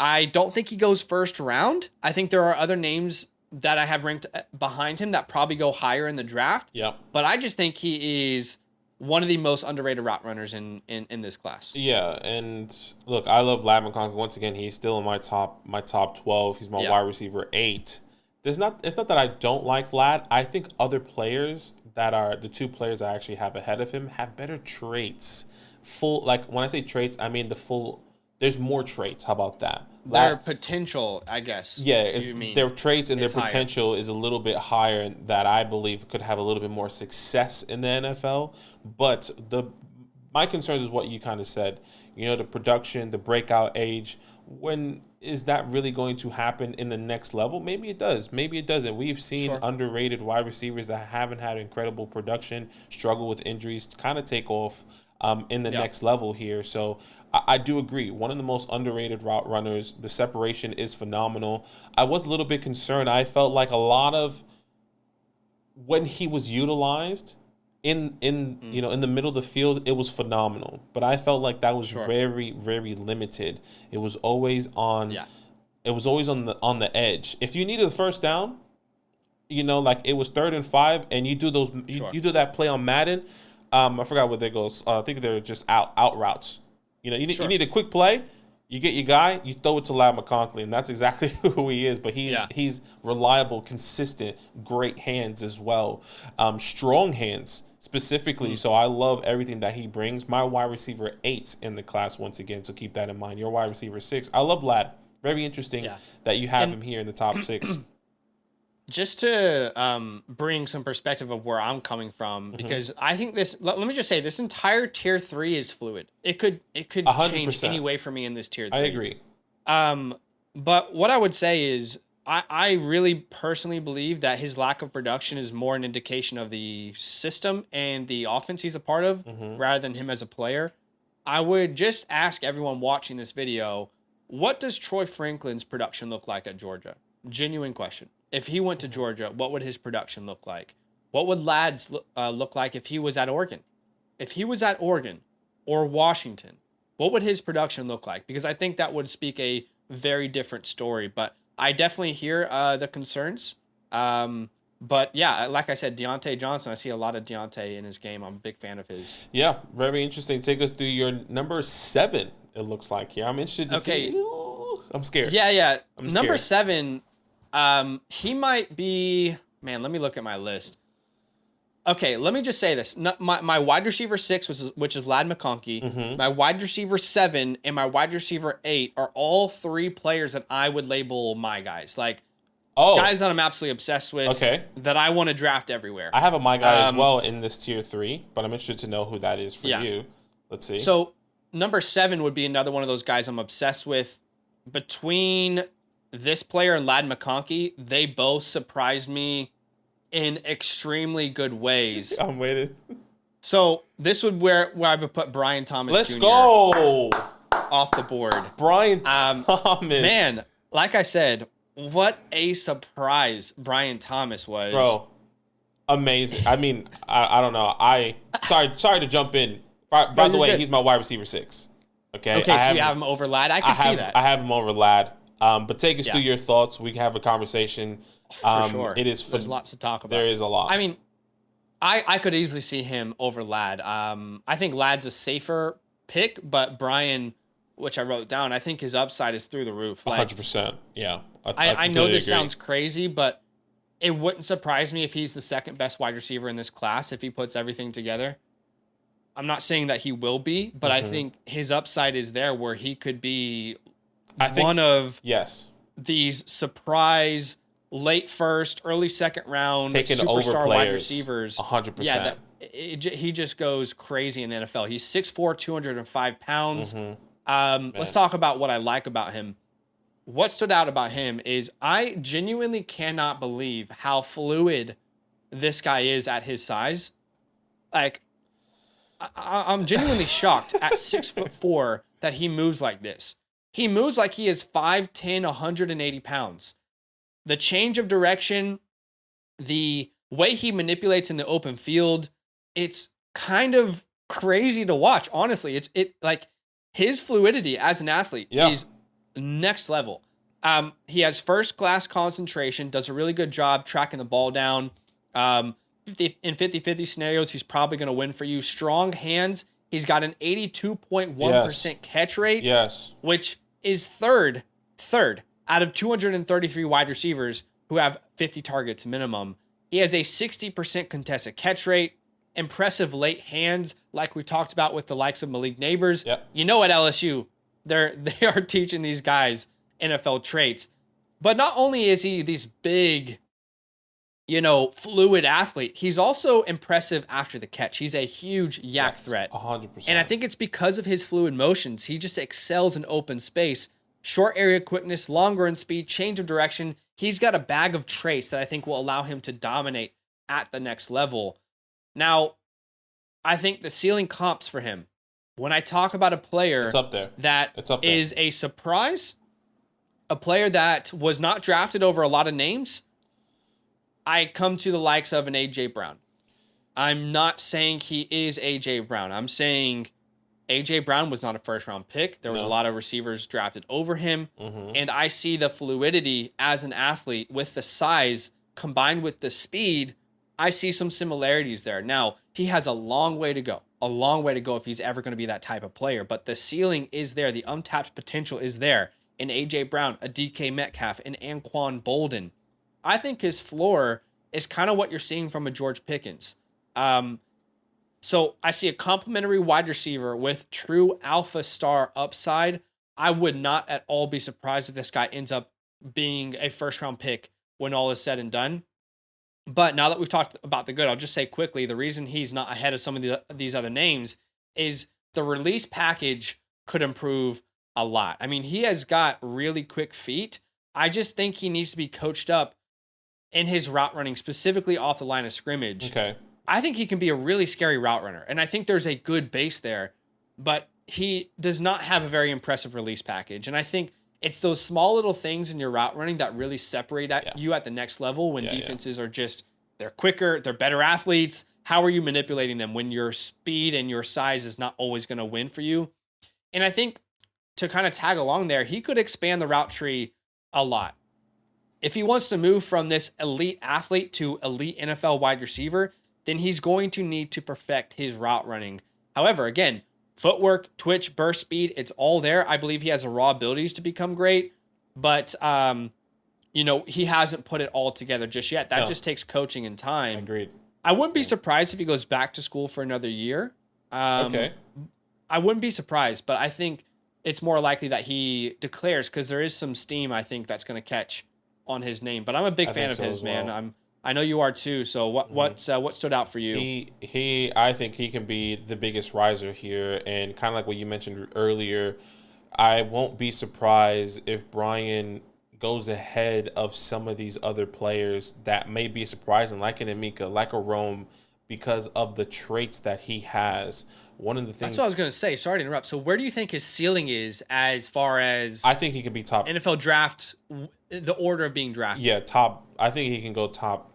I don't think he goes first round. I think there are other names that I have ranked behind him that probably go higher in the draft. But I just think he is one of the most underrated route runners in this class. Yeah, and look, I love Ladd McConkey. Once again, he's still in my top 12. He's my wide receiver 8. It's not that I don't like Ladd. I think other players that are the two players I actually have ahead of him have better traits. When I say traits, I mean there's more traits. How about that? Their potential, I guess. Yeah, their traits and their potential is a little bit higher that I believe could have a little bit more success in the NFL. But my concerns is what you kind of said. The production, the breakout age. When is that really going to happen in the next level? Maybe it does. Maybe it doesn't. We've seen underrated wide receivers that haven't had incredible production, struggle with injuries, kind of take off in the next level here. So I do agree. One of the most underrated route runners. The separation is phenomenal. I was a little bit concerned. I felt like a lot of when he was utilized in the middle of the field, it was phenomenal. But I felt like that was very, very limited. It was always on. Yeah. It was always on the edge. If you needed a first down, like it was 3rd and 5, and you do those, you do that play on Madden. I forgot what they goes. I think they're just out routes. You need a quick play. You get your guy, you throw it to Lad McConkey, and that's exactly who he is. But he's reliable, consistent, great hands as well, strong hands specifically. So I love everything that he brings. My wide receiver 8 in the class once again, so keep that in mind. Your wide receiver 6. I love Lad. Very interesting that you have him here in the top 6. Just to bring some perspective of where I'm coming from, because I think this. Let me just say, this entire tier 3 is fluid. It could 100%. Change any way for me in this tier 3. I agree. But what I would say is, I really personally believe that his lack of production is more an indication of the system and the offense he's a part of, rather than him as a player. I would just ask everyone watching this video, what does Troy Franklin's production look like at Georgia? Genuine question. If he went to Georgia, what would his production look like? What would Lad's look like if he was at Oregon? If he was at Oregon or Washington, what would his production look like? Because I think that would speak a very different story. But I definitely hear the concerns. But yeah, like I said, Deontay Johnson, I see a lot of Deontay in his game. I'm a big fan of his. Yeah, very interesting. Take us through your number 7, it looks like here. I'm interested to see. Ooh, I'm scared. Yeah. Number 7... he might be, man, let me look at my list. Okay, let me just say this. My wide receiver 6, which is Lad McConkey, my wide receiver 7, and my wide receiver 8 are all 3 players that I would label my guys. Like, guys that I'm absolutely obsessed with, that I want to draft everywhere. I have a my guy as well in this tier 3, but I'm interested to know who that is for you. Let's see. So, number 7 would be another one of those guys I'm obsessed with. Between this player and Lad McConkey, they both surprised me in extremely good ways. I'm waiting. So this would where I would put Brian Thomas Let's Jr. go off the board. Brian Thomas. Man, like I said, what a surprise Brian Thomas was. Bro, amazing. I mean, I don't know. Sorry to jump in. By the way, he's my wide receiver 6. Okay, so you have him over Lad? I can see that. I have him over Lad. But take us through your thoughts. We can have a conversation. For sure. There's lots to talk about. There is a lot. I mean, I could easily see him over Lad. I think Lad's a safer pick, but Brian, which I wrote down, I think his upside is through the roof. Like, 100%. Yeah. I know this sounds crazy, but it wouldn't surprise me if he's the second best wide receiver in this class if he puts everything together. I'm not saying that he will be, but I think his upside is there where he could be one of these surprise late first, early second round superstar wide receivers. 100%. Yeah, he just goes crazy in the NFL. He's 6'4", 205 pounds. Let's talk about what I like about him. What stood out about him is I genuinely cannot believe how fluid this guy is at his size. Like, I'm genuinely shocked at 6'4" that he moves like this. He moves like he is 5'10", 180 pounds. The change of direction, the way he manipulates in the open field, it's kind of crazy to watch. Honestly, it's like his fluidity as an athlete is next level. He has first class concentration, does a really good job tracking the ball down. In 50-50 scenarios, he's probably going to win for you. Strong hands. He's got an 82.1% catch rate, which is third out of 233 wide receivers who have 50 targets minimum. He has a 60% contested catch rate, impressive late hands, like we talked about with the likes of Malik Neighbors. You know, at LSU, they are teaching these guys NFL traits. But not only is he this big, fluid athlete, he's also impressive after the catch. He's a huge yak threat. 100%. And I think it's because of his fluid motions. He just excels in open space. Short area quickness, longer in speed, change of direction. He's got a bag of traits that I think will allow him to dominate at the next level. Now, I think the ceiling comps for him, when I talk about a player that is a surprise, a player that was not drafted over a lot of names, I come to the likes of an A.J. Brown. I'm not saying he is A.J. Brown. I'm saying A.J. Brown was not a first-round pick. There was a lot of receivers drafted over him. And I see the fluidity as an athlete with the size combined with the speed. I see some similarities there. Now, he has a long way to go. a long way to go if he's ever going to be that type of player. But the ceiling is there. The untapped potential is there in A.J. Brown, a DK Metcalf, and Anquan Bolden. I think his floor is kind of what you're seeing from a George Pickens. So I see a complimentary wide receiver with true alpha star upside. I would not at all be surprised if this guy ends up being a first round pick when all is said and done. But now that we've talked about the good, I'll just say quickly, the reason he's not ahead of some of these other names is the release package could improve a lot. I mean, he has got really quick feet. I just think he needs to be coached up in his route running, specifically off the line of scrimmage. Okay. I think he can be a really scary route runner, and I think there's a good base there, but he does not have a very impressive release package. And I think it's those small little things in your route running that really separate you at the next level when defenses are just, they're quicker, they're better athletes. How are you manipulating them when your speed and your size is not always going to win for you? And I think to kind of tag along there, he could expand the route tree a lot. If he wants to move from this elite athlete to elite NFL wide receiver, then he's going to need to perfect his route running. However, again, footwork, twitch, burst speed, it's all there. I believe he has the raw abilities to become great, but he hasn't put it all together just yet. That just takes coaching and time. Agreed. I wouldn't be surprised if he goes back to school for another year. Okay. I wouldn't be surprised, but I think it's more likely that he declares, because there is some steam I think that's going to catch on his name. But I'm a big fan of his, man. I know you are too. So what stood out for you? I think he can be the biggest riser here, and kind of like what you mentioned earlier, I won't be surprised if Brian goes ahead of some of these other players that may be surprising, like an Emeka, like a Rome, because of the traits that he has. One of the things that's what I was going to say. Sorry to interrupt. So where do you think his ceiling is as far as I think he could be top NFL draft, the order of being drafted? Yeah, top. I think he can go top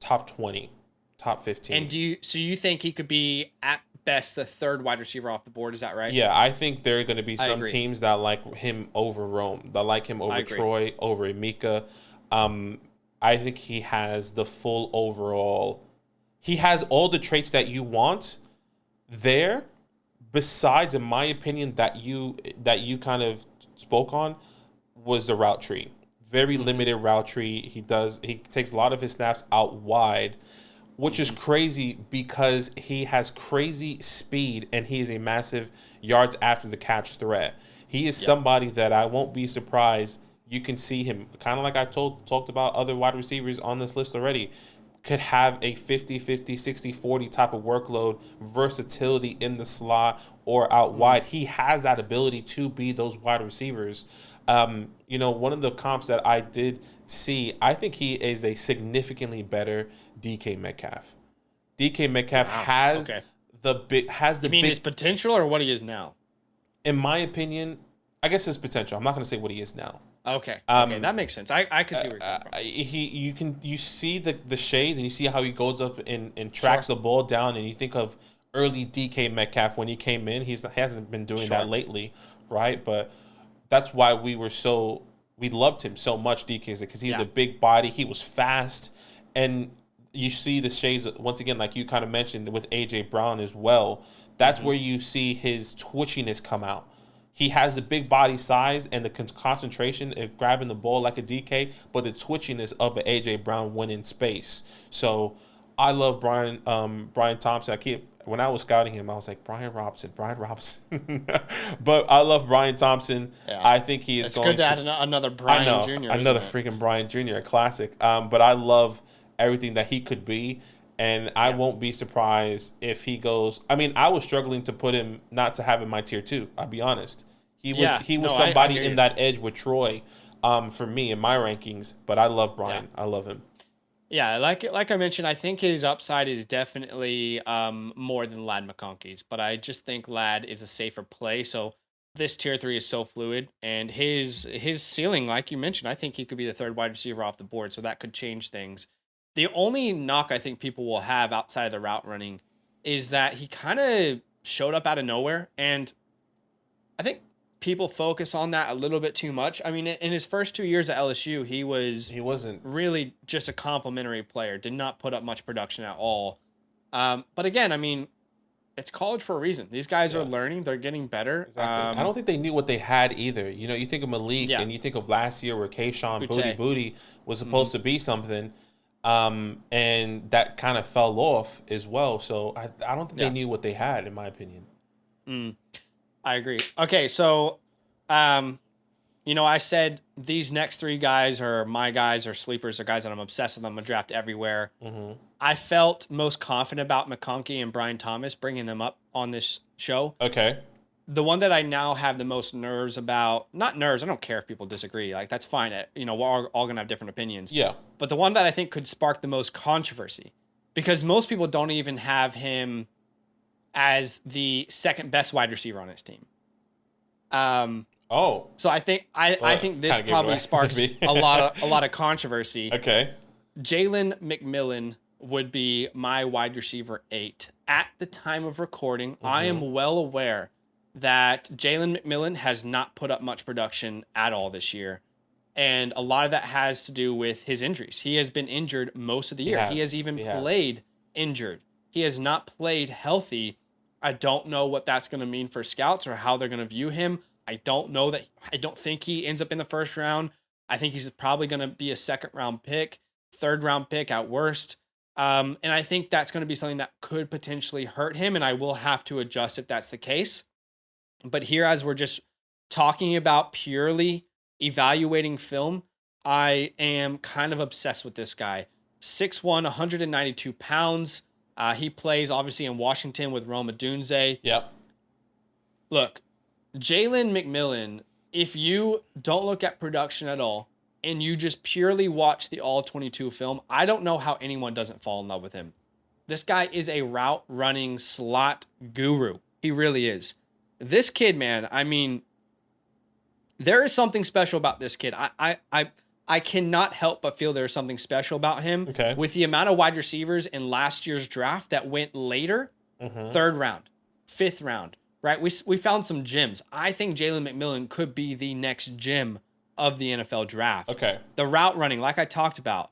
20, top 15. And you think he could be at best the third wide receiver off the board? Is that right? Yeah, I think there are going to be some teams that like him over Rome, that like him over Troy, over Emeka. I think he has the full overall. He has all the traits that you want there. Besides, in my opinion, that you kind of spoke on was the route tree. Very limited route tree. He takes a lot of his snaps out wide, which is crazy because he has crazy speed and he is a massive yards after the catch threat. He is somebody that I won't be surprised you can see him, kind of like I talked about other wide receivers on this list already, could have a 50-50, 60-40 type of workload, versatility in the slot or out wide. He has that ability to be those wide receivers. One of the comps that I did see, I think he is a significantly better DK Metcalf. DK Metcalf has You mean his potential or what he is now? In my opinion, I guess his potential. I'm not going to say what he is now. Okay, that makes sense. I can see where you're coming from. You see the shades and you see how he goes up and tracks the ball down, and you think of early DK Metcalf when he came in. He hasn't been doing that lately, right? But that's why we loved him so much, DK, because he's a big body. He was fast, and you see the shades once again, like you kind of mentioned with AJ Brown as well. That's where you see his twitchiness come out. He has the big body size and the concentration of grabbing the ball like a DK, but the twitchiness of an AJ Brown when in space. So I love Brian Thompson. When I was scouting him, I was like, Brian Robinson. But I love Brian Thompson. Yeah. I think he is it's good to add another Brian Jr. Another freaking Brian Jr., a classic. But I love everything that he could be. And I won't be surprised if he goes. I mean, I was struggling to put him, not to have him my tier 2. I'll be honest. He was somebody in that edge with Troy, for me in my rankings. But I love Brian. I love him. Yeah, like I mentioned, I think his upside is definitely more than Ladd McConkey's. But I just think Ladd is a safer play. So this tier 3 is so fluid, and his ceiling, like you mentioned, I think he could be the third wide receiver off the board. So that could change things. The only knock I think people will have outside of the route running is that he kind of showed up out of nowhere. And I think people focus on that a little bit too much. I mean, in his first 2 years at LSU, he wasn't really just a complimentary player, did not put up much production at all. But again, I mean, it's college for a reason. These guys are Yeah. learning. They're getting better. Exactly. I don't think they knew what they had either. You know, you think of Malik Yeah. and you think of last year where Kayshawn Boutte. Booty was supposed to be something, and that kind of fell off as well. So I don't think they knew what they had, in my opinion. I agree. Okay, so, I said these next three guys are my guys or sleepers or guys that I'm obsessed with. I'm going to draft everywhere. Mm-hmm. I felt most confident about McConkey and Brian Thomas, bringing them up on this show. Okay. The one that I now have the most nerves about, not nerves, I don't care if people disagree. Like, that's fine. We're all going to have different opinions. Yeah. But the one that I think could spark the most controversy, because most people don't even have him as the second best wide receiver on his team. So I think I think this probably sparks a lot of controversy. Okay. Jalen McMillan would be my wide receiver 8 at the time of recording. I am well aware that Jalen McMillan has not put up much production at all this year, and a lot of that has to do with his injuries. He has been injured most of the year. He has even played injured. He has not played healthy. I don't know what that's going to mean for scouts or how they're going to view him. I don't think he ends up in the first round. I think he's probably going to be a second round pick, third round pick at worst. And I think that's going to be something that could potentially hurt him, and I will have to adjust if that's the case. But here, as we're just talking about purely evaluating film, I am kind of obsessed with this guy. 6'1", 192 pounds. He plays, obviously, in Washington with Rome Odunze. Yep. Look, Jalen McMillan, if you don't look at production at all and you just purely watch the All-22 film, I don't know how anyone doesn't fall in love with him. This guy is a route-running slot guru. He really is. This kid, man, I mean, there is something special about this kid. I cannot help but feel there's something special about him. Okay. With the amount of wide receivers in last year's draft that went later, third round, fifth round, right? We found some gems. I think Jalen McMillan could be the next gem of the NFL draft. Okay. The route running, like I talked about,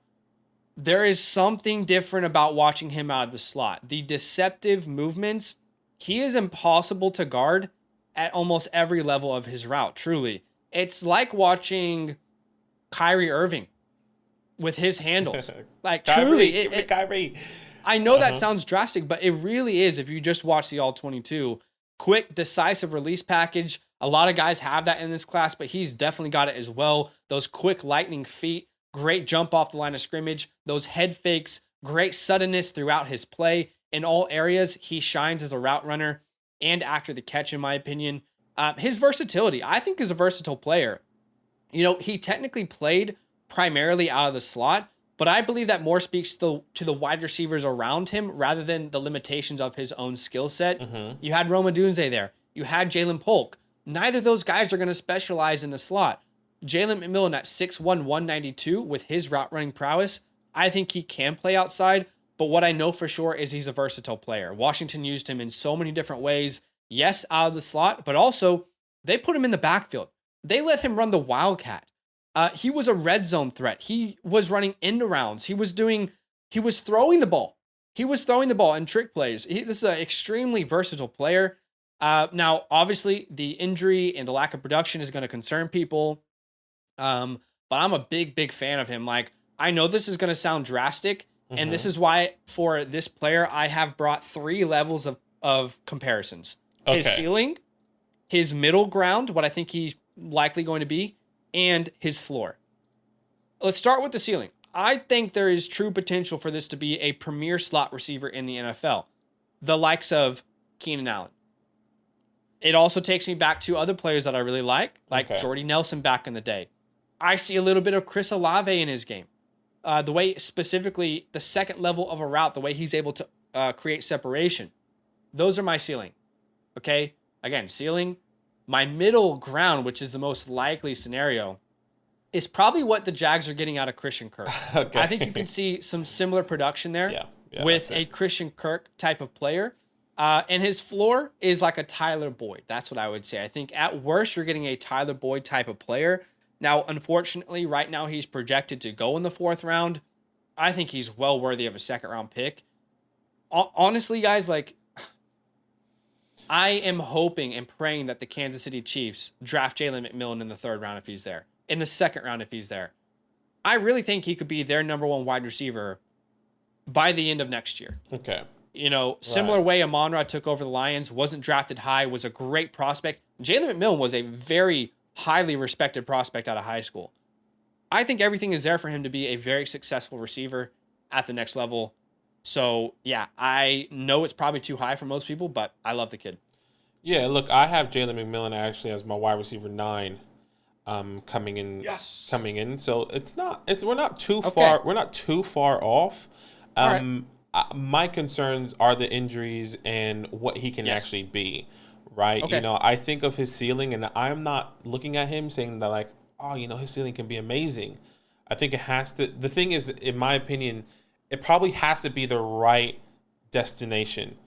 there is something different about watching him out of the slot. The deceptive movements, he is impossible to guard at almost every level of his route, truly. It's like watching Kyrie Irving with his handles. Like, Kyrie, truly. Kyrie. I know that sounds drastic, but it really is if you just watch the All-22. Quick, decisive release package. A lot of guys have that in this class, but he's definitely got it as well. Those quick lightning feet, great jump off the line of scrimmage, those head fakes, great suddenness throughout his play. In all areas, he shines as a route runner and after the catch, in my opinion. His versatility, I think, is a versatile player. He technically played primarily out of the slot, but I believe that more speaks to the wide receivers around him rather than the limitations of his own skill set. You had Rome Odunze there. You had Jalen Polk. Neither of those guys are going to specialize in the slot. Jalen McMillan at 6'1", 192 with his route running prowess, I think he can play outside, but what I know for sure is he's a versatile player. Washington used him in so many different ways. Yes, out of the slot, but also they put him in the backfield. They let him run the Wildcat. He was a red zone threat. He was running end rounds. He was throwing the ball. He was throwing the ball in trick plays. This is an extremely versatile player. Now, obviously, the injury and the lack of production is going to concern people. But I'm a big fan of him. Like, I know this is going to sound drastic, and this is why for this player, I have brought 3 levels of comparisons. Okay. His ceiling, his middle ground, what I think he's likely going to be, and his floor. Let's start with the ceiling. I think there is true potential for this to be a premier slot receiver in the NFL. The likes of Keenan Allen. It also takes me back to other players that I really like Jordy Nelson back in the day. I see a little bit of Chris Olave in his game. The way, specifically, the second level of a route, the way he's able to create separation. Those are my ceiling. Okay? Again, ceiling. My middle ground, which is the most likely scenario, is probably what the Jags are getting out of Christian Kirk. Okay. I think you can see some similar production there with a Christian Kirk type of player. And his floor is like a Tyler Boyd. That's what I would say. I think at worst, you're getting a Tyler Boyd type of player. Now, unfortunately, right now he's projected to go in the 4th round. I think he's well worthy of a 2nd round pick. Honestly, guys, like, I am hoping and praying that the Kansas City Chiefs draft Jalen McMillan in the 3rd round if he's there, in the 2nd round if he's there. I really think he could be their number 1 wide receiver by the end of next year. Okay. Similar way Amon-Ra took over the Lions, wasn't drafted high, was a great prospect. Jalen McMillan was a very highly respected prospect out of high school. I think everything is there for him to be a very successful receiver at the next level. So, yeah, I know it's probably too high for most people, but I love the kid. Yeah, look, I have Jalen McMillan actually as my wide receiver 9 coming in. Yes. So we're not too far. We're not too far off. My concerns are the injuries and what he can actually be, right? Okay. I think of his ceiling, and I'm not looking at him saying that like, oh, his ceiling can be amazing. I think it has to. The thing is, in my opinion, it probably has to be the right destination.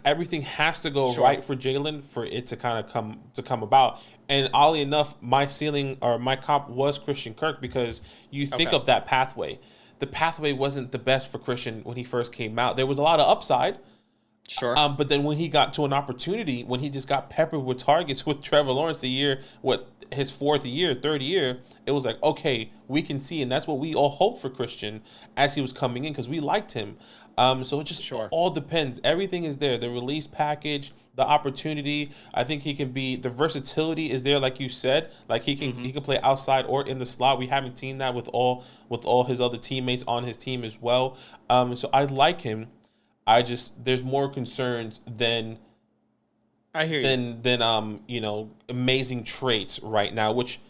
Everything has to go right for Jalen for it to kind of come about. And oddly enough, my ceiling or my comp was Christian Kirk, because you think of that pathway. The pathway wasn't the best for Christian when he first came out. There was a lot of upside. Sure. But then when he got to an opportunity, when he just got peppered with targets with Trevor Lawrence his 3rd year, it was like, okay, we can see. And that's what we all hoped for Christian as he was coming in, because we liked him. So it just all depends. Everything is there. The release package, the opportunity. I think he can be, the versatility is there, like you said. Like he can play outside or in the slot. We haven't seen that with all his other teammates on his team as well. So I like him. There's more concerns than I hear you. than amazing traits right now, which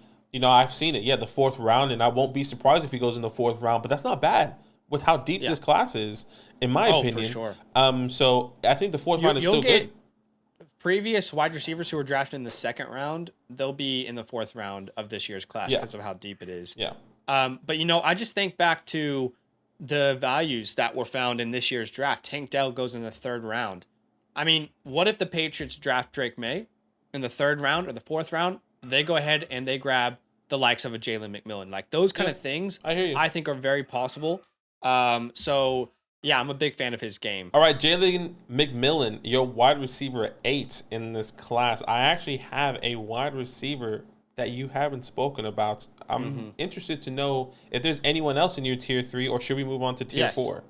I've seen it. Yeah, the 4th round, and I won't be surprised if he goes in the 4th round, but that's not bad with how deep this class is, in my opinion. For sure. So I think the 4th round is still good. Previous wide receivers who were drafted in the 2nd round, they'll be in the 4th round of this year's class because of how deep it is. Yeah. But I just think back to the values that were found in this year's draft. Tank Dell goes in the 3rd round. I mean, what if the Patriots draft Drake May in the 3rd round or the 4th round? They go ahead and they grab the likes of a Jalen McMillan. Like those kind of things, I think are very possible. So yeah, I'm a big fan of his game. All right, Jalen McMillan, your wide receiver 8 in this class. I actually have a wide receiver that you haven't spoken about. I'm interested to know if there's anyone else in your tier 3, or should we move on to tier 4?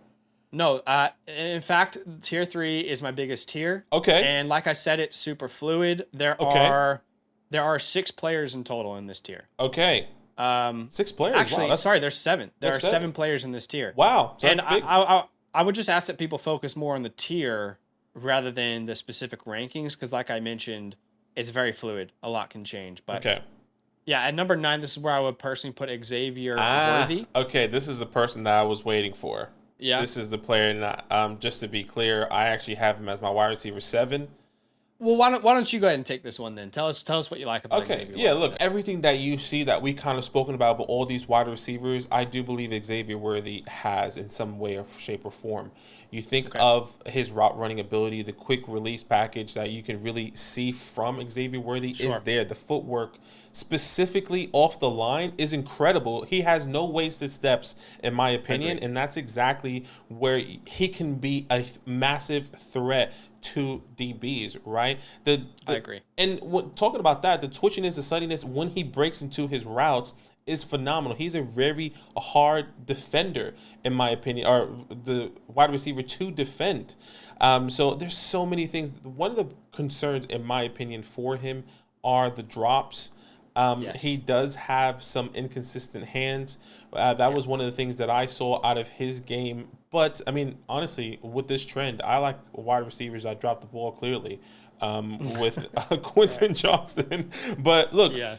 No, in fact, tier 3 is my biggest tier. Okay. And like I said, it's super fluid. There are 6 players in total in this tier. Okay. 6 players. Actually, wow, sorry, there's 7. There are 7 players in this tier. Wow. So and I would just ask that people focus more on the tier rather than the specific rankings, because like I mentioned, it's very fluid. A lot can change. But yeah, at number 9, this is where I would personally put Xavier Worthy. Okay, this is the person that I was waiting for. Yeah. This is the player. Just to be clear, I actually have him as my wide receiver 7. Well, why don't you go ahead and take this one then? Tell us what you like about Xavier Worthy. Yeah, look, everything that you see that we kind of spoken about all these wide receivers, I do believe Xavier Worthy has in some way or shape or form. You think of his route running ability, the quick release package that you can really see from Xavier Worthy is there. The footwork, specifically off the line, is incredible. He has no wasted steps, in my opinion, and that's exactly where he can be a massive threat to DBs, right? I agree. And talking about that, the twitchiness, the suddenness when he breaks into his routes is phenomenal. He's a very hard defender, in my opinion, or the wide receiver to defend. So there's so many things. One of the concerns, in my opinion, for him are the drops. He does have some inconsistent hands. That was one of the things that I saw out of his game. But, I mean, honestly, with this trend, I like wide receivers that drop the ball clearly with Quentin Johnston. But, look, I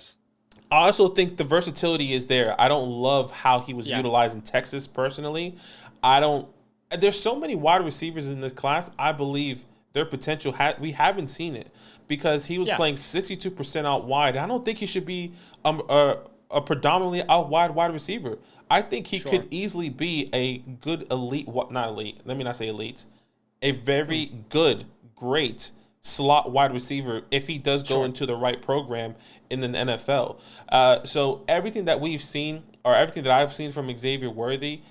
also think the versatility is there. I don't love how he was utilized in Texas, personally. There's so many wide receivers in this class, I believe their potential, we haven't seen it, because he was playing 62% out wide. I don't think he should be a predominantly out wide receiver. I think he could easily be a good elite, not elite, let me not say elite, a very good, great slot wide receiver if he does go into the right program in the NFL. So everything that we've seen, or everything that I've seen from Xavier Worthy,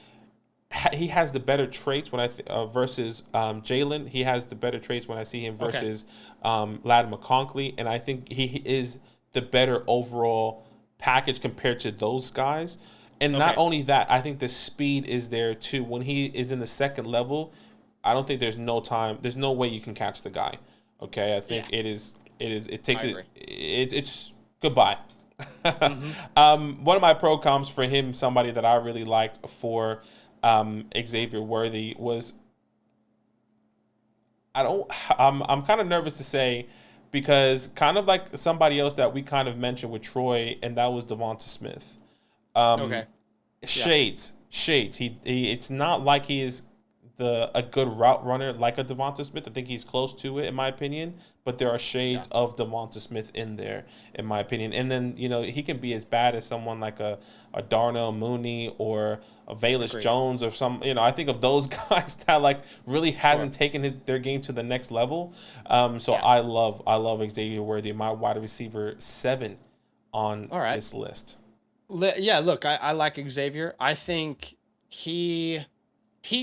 he has the better traits when versus Jalen. He has the better traits when I see him Okay. versus Lad McConkey, and I think he is the better overall package compared to those guys. And not Okay. only that, I think the speed is there too. When he is in the second level, I don't think there's no time. There's no way you can catch the guy. Okay, I think Yeah. it is. It is. It takes I it. agree. It's goodbye. Mm-hmm. One of my pro comps for him, somebody that I really liked for Xavier Worthy was I'm kind of nervous to say because kind of like somebody else that we kind of mentioned with Troy, and that was Devonta Smith. Um, Okay. Yeah. Shades. He it's not like he is a good route runner like a Devonta Smith. I think he's close to it in my opinion, but there are Yeah. shades of Devonta Smith in there in my opinion. And then he can be as bad as someone like a Darnell Mooney or a Velus Agreed. Jones or some. I think of those guys that like really hasn't Sure. taken their game to the next level. So Yeah. I love Xavier Worthy, my wide receiver 7 on All right. this list. Yeah, look, I like Xavier. I think he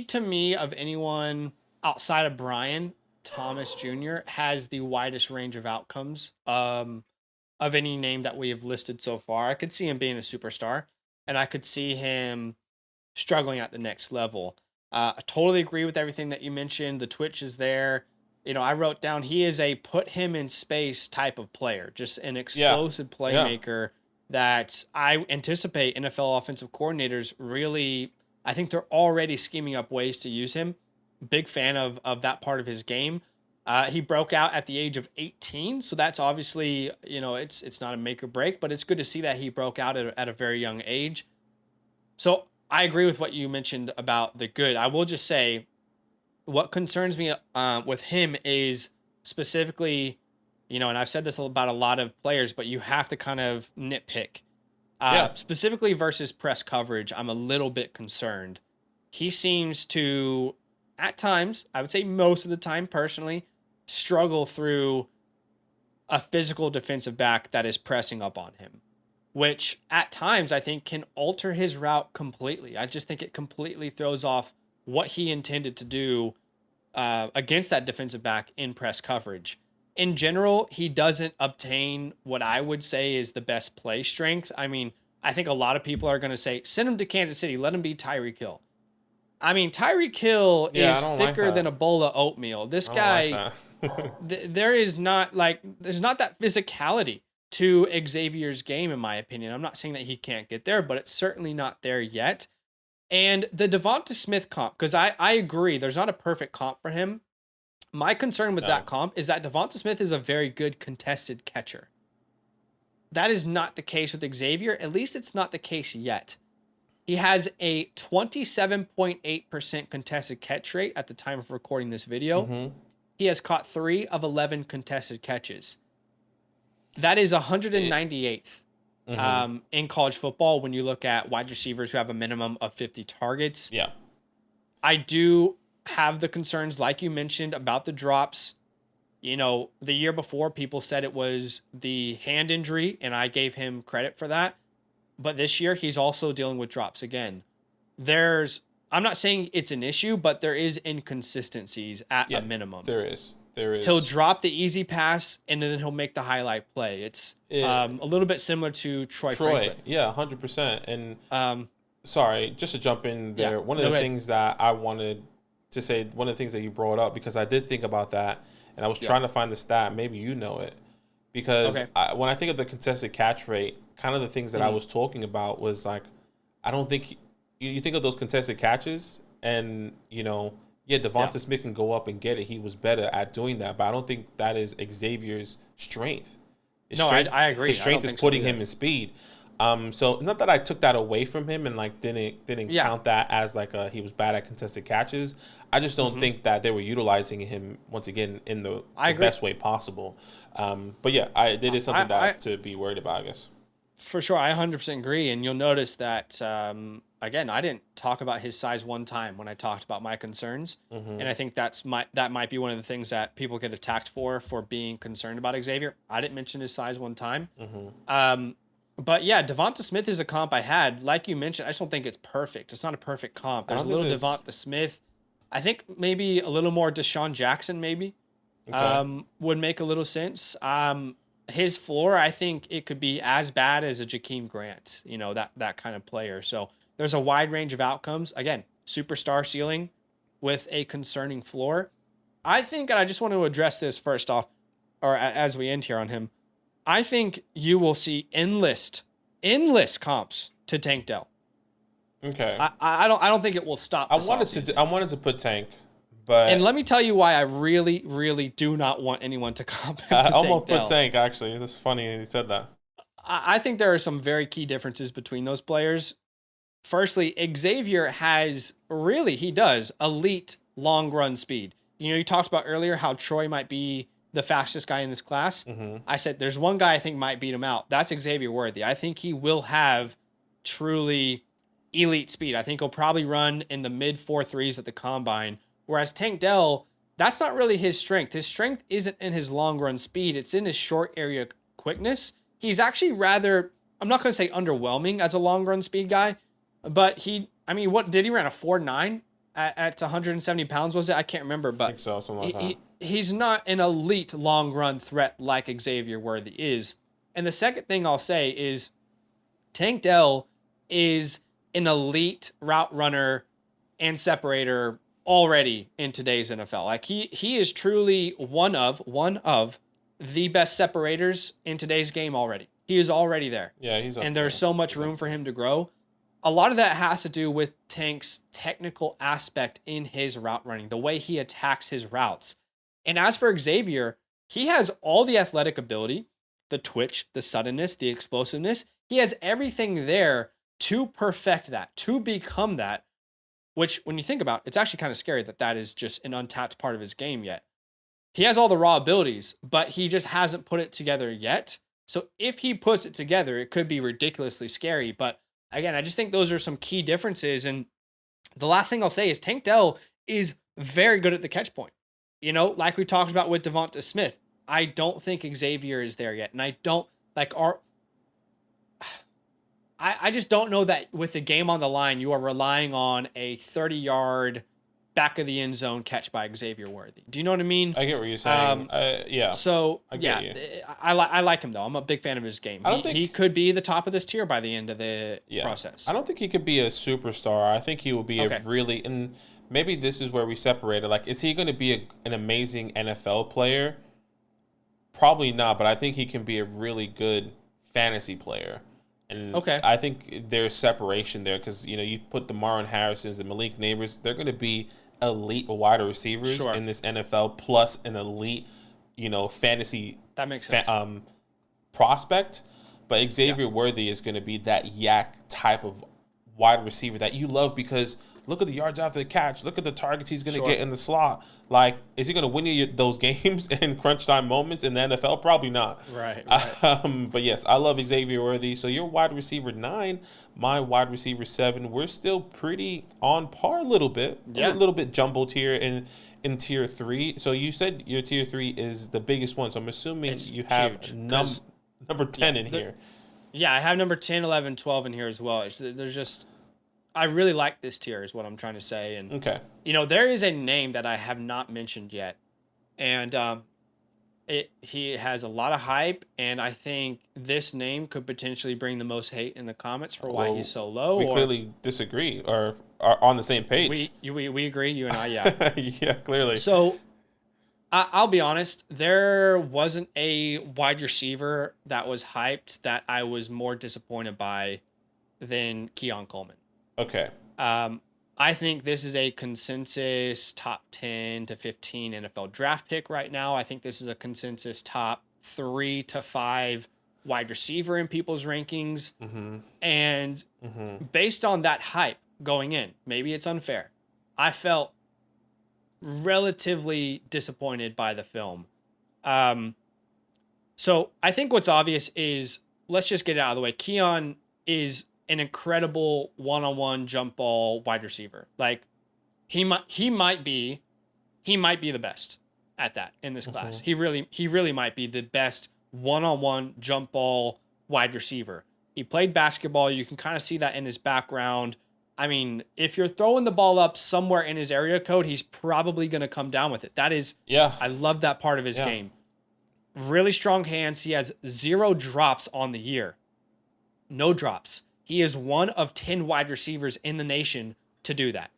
to me of anyone outside of Brian Thomas Jr. has the widest range of outcomes of any name that we have listed so far. I could see him being a superstar, and I could see him struggling at the next level. I totally agree with everything that you mentioned. The twitch is there. I wrote down he is a put him in space type of player, just an Yeah, explosive yeah, playmaker that I anticipate NFL offensive coordinators really, I think they're already scheming up ways to use him. Big fan of that part of his game. He broke out at the age of 18, so that's obviously, it's not a make or break, but it's good to see that he broke out at a very young age. So I agree with what you mentioned about the good. I will just say what concerns me with him is specifically, and I've said this about a lot of players, but you have to kind of nitpick. yeah. Specifically versus press coverage, I'm a little bit concerned. He seems to, at times, I would say most of the time personally, struggle through a physical defensive back that is pressing up on him, which at times I think can alter his route completely. I just think it completely throws off what he intended to do against that defensive back in press coverage. In general, he doesn't obtain what I would say is the best play strength. I mean, I think a lot of people are going to say, send him to Kansas City, let him be Tyreek Hill. I mean, Tyreek Hill Yeah, I is don't like thicker than that. a bowl of oatmeal. This I don't like guy, that. there's not that physicality to Xavier's game, in my opinion. I'm not saying that he can't get there, but it's certainly not there yet. And the Devonta Smith comp, because I agree, there's not a perfect comp for him. My concern with that No. comp is that Devonta Smith is a very good contested catcher. That is not the case with Xavier. At least it's not the case yet. He has a 27.8% contested catch rate at the time of recording this video. Hmm. He has caught 3 of 11 contested catches. That is 198th Hmm. in college football when you look at wide receivers who have a minimum of 50 targets. Yeah. I do have the concerns, like you mentioned, about the drops. The year before, people said it was the hand injury, and I gave him credit for that. But this year, he's also dealing with drops again. I'm not saying it's an issue, but there is inconsistencies at a Yeah. minimum. There is. There He'll is. drop the easy pass, and then he'll make the highlight play. It's Yeah. a little bit similar to Troy Troy. Franklin. Yeah, 100%. And Um, sorry, just to jump in yeah, there, one of go the ahead. things that I wanted to say, one of the things that you brought up, because I did think about that, and I was Yeah. trying to find the stat. Maybe you know it. Because Okay. when I think of the contested catch rate, kind of the things that I Mhm. was talking about was like, I don't think you think of those contested catches, and yeah, Devonta Yeah. Smith can go up and get it. He was better at doing that, but I don't think that is Xavier's strength. His No, strength, I agree. His I don't strength is think so putting either. him in speed. So not that I took that away from him and like didn't Yeah. count that as like he was bad at contested catches. I just don't Mhm. think that they were utilizing him once again in the I agree. best way possible. But yeah, it is something I, that to be worried about, I guess. For sure, I 100% agree. And you'll notice that, again, I didn't talk about his size one time when I talked about my concerns. Hmm. And I think that might be one of the things that people get attacked for being concerned about Xavier. I didn't mention his size one time. Hmm. Um, But yeah, Devonta Smith is a comp I had. Like you mentioned, I just don't think it's perfect. It's not a perfect comp. I There's a don't think little this. Devonta Smith. I think maybe a little more Deshaun Jackson maybe Okay. would make a little sense. His floor, I think it could be as bad as a Jakeem Grant, that kind of player. So there's a wide range of outcomes. Again, superstar ceiling with a concerning floor. I think, and I just want to address this first off, or as we end here on him, I think you will see endless comps to Tank Dell. Okay. I don't think it will stop. I wanted to put Tank, And but let me tell you why I really, really do not want anyone to comp him I to almost Tank Dell. put Tank. Actually, that's funny you said that. I think there are some very key differences between those players. Firstly, Xavier he does elite long run speed. You talked about earlier how Troy might be the fastest guy in this class. I said there's one guy I think might beat him out. That's Xavier Worthy. I think he will have truly elite speed. I think he'll probably run in the mid 4.3s at the combine. Whereas Tank Dell, that's not really his strength. His strength isn't in his long run speed. It's in his short area quickness. He's actually rather, I'm not going to say underwhelming as a long run speed guy, but what did he run a 4.9 at 170 pounds? Was it? I can't remember, I but think so. Something like that. he's not an elite long run threat like Xavier Worthy is. And the second thing I'll say is Tank Dell is an elite route runner and separator already in today's NFL. Like he is truly one of the best separators in today's game already. He is already there. Yeah, he's up And there. there's so much room for him to grow. A lot of that has to do with Tank's technical aspect in his route running, the way he attacks his routes. And as for Xavier, he has all the athletic ability, the twitch, the suddenness, the explosiveness. He has everything there to perfect that, to become that, which when you think about it, it's actually kind of scary that is just an untapped part of his game yet. He has all the raw abilities, but he just hasn't put it together yet. So if he puts it together, it could be ridiculously scary. But again, I just think those are some key differences. And the last thing I'll say is Tank Dell is very good at the catch point. Like we talked about with Devonta Smith, I don't think Xavier is there yet. And I don't I just don't know that with the game on the line, you are relying on a 30-yard back of the end zone catch by Xavier Worthy. Do you know what I mean? I get what you're saying. Yeah. So I get you. I like him though. I'm a big fan of his game. He could be the top of this tier by the end of the process. I don't think he could be a superstar. I think he will be Okay. a really, and maybe this is where we separate it. Like, is he going to be an amazing NFL player? Probably not, but I think he can be a really good fantasy player. And Okay. I think there's separation there because, you put the Marlon Harrisons and Malik Neighbors, they're going to be elite wide receivers Sure. in this NFL plus an elite, fantasy That makes sense. prospect. But Xavier Worthy is going to be that yak type of wide receiver that you love because look at the yards after the catch. Look at the targets he's going to get in the slot. Like, is he going to win you those games in crunch time moments in the NFL? Probably not. Right. But yes, I love Xavier Worthy. So your wide receiver 9, my wide receiver 7. We're still pretty on par a little bit. Yeah. A little bit jumbled here in tier 3. So you said your tier 3 is the biggest one. So I'm assuming It's you have huge, number 10 in here. Yeah, I have number 10, 11, 12 in here as well. There's just, I really like this tier is what I'm trying to say. And, Okay. there is a name that I have not mentioned yet. And he has a lot of hype. And I think this name could potentially bring the most hate in the comments for why he's so low. We clearly disagree or are on the same page. We agree, you and I, yeah. Yeah, clearly. So I'll be honest, there wasn't a wide receiver that was hyped that I was more disappointed by than Keon Coleman. Okay. I think this is a consensus top 10 to 15 NFL draft pick right now. I think this is a consensus top 3 to 5 wide receiver in people's rankings. Mm-hmm. And based on that hype going in, maybe it's unfair. I felt relatively disappointed by the film. So I think what's obvious is, let's just get it out of the way. Keon is an incredible one-on-one jump ball wide receiver. Like he might be the best at that in this class. He really might be the best one-on-one jump ball wide receiver. He played basketball. You can kind of see that in his background. I mean, if you're throwing the ball up somewhere in his area code, he's probably going to come down with it. That is, Yeah. I love that part of his game. Really strong hands. He has 0 drops on the year. No drops. He is one of 10 wide receivers in the nation to do that.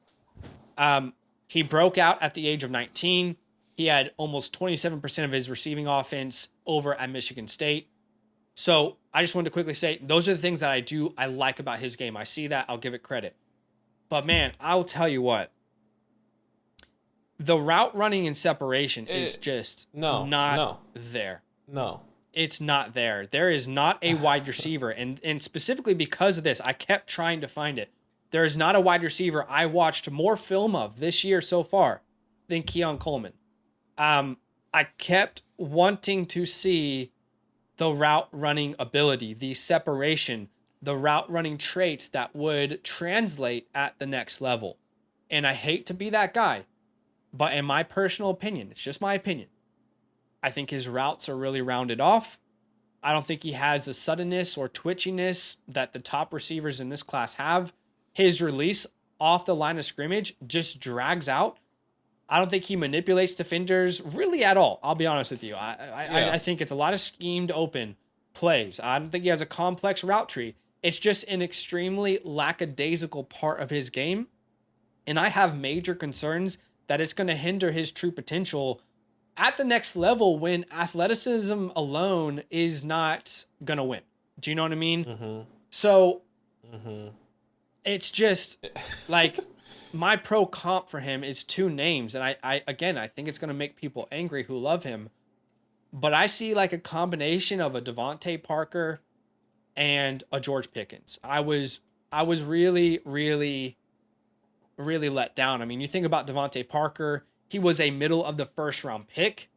He broke out at the age of 19. He had almost 27% of his receiving offense over at Michigan State. So I just wanted to quickly say, those are the things that I like about his game. I see that. I'll give it credit. But man, I'll tell you what. The route running and separation is just not there. No. It's not there. There is not a wide receiver. And specifically because of this, I kept trying to find it. There is not a wide receiver I watched more film of this year so far than Keon Coleman. I kept wanting to see the route running ability, the separation, the route running traits that would translate at the next level. And I hate to be that guy, but in my personal opinion, it's just my opinion, I think his routes are really rounded off. I don't think he has the suddenness or twitchiness that the top receivers in this class have. His release off the line of scrimmage just drags out. I don't think he manipulates defenders really at all. I'll be honest with you. I think it's a lot of schemed open plays. I don't think he has a complex route tree. It's just an extremely lackadaisical part of his game. And I have major concerns that it's going to hinder his true potential at the next level when athleticism alone is not going to win. Do you know what I mean? Mm-hmm. So it's just like my pro comp for him is 2 names. And I think it's going to make people angry who love him. But I see like a combination of a Devontae Parker and a George Pickens. I was really, really, really let down. I mean, you think about Devontae Parker, he was a middle of the first round pick,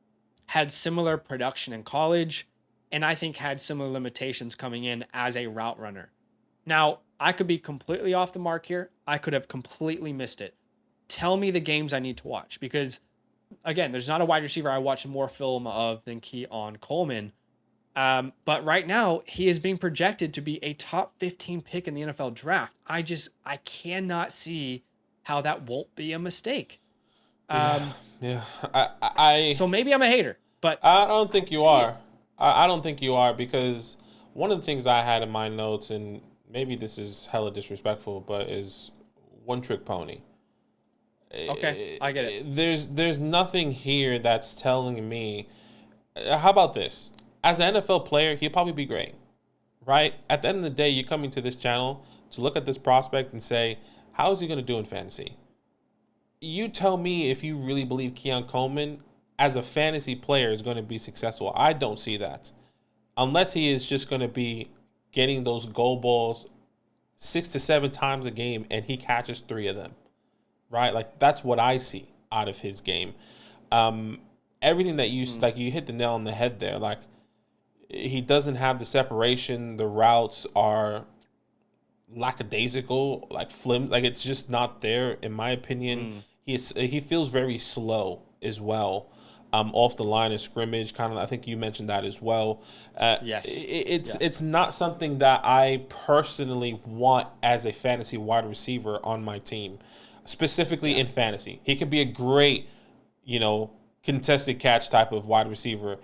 had similar production in college, and I think had similar limitations coming in as a route runner. Now, I could be completely off the mark here. I could have completely missed it. Tell me the games I need to watch because, again, there's not a wide receiver I watch more film of than Keon Coleman. But right now, he is being projected to be a top 15 pick in the NFL draft. I cannot see how that won't be a mistake. So maybe I'm a hater, but I don't think you are. I don't think you are because one of the things I had in my notes, and maybe this is hella disrespectful, but is one trick pony. Okay, I get it. There's nothing here that's telling me. How about this? As an NFL player, he'll probably be great, right? At the end of the day, you're coming to this channel to look at this prospect and say, how is he going to do in fantasy? You tell me if you really believe Keon Coleman as a fantasy player is going to be successful. I don't see that. Unless he is just going to be getting those goal balls 6 to 7 times a game and he catches 3 of them, right? Like that's what I see out of his game. Everything that you like, you hit the nail on the head there. Like he doesn't have the separation. The routes are lackadaisical, like like it's just not there in my opinion. He feels very slow as well. Off the line of scrimmage, kind of. I think you mentioned that as well. Yes, it's not something that I personally want as a fantasy wide receiver on my team, specifically in fantasy. He could be a great, contested catch type of wide receiver.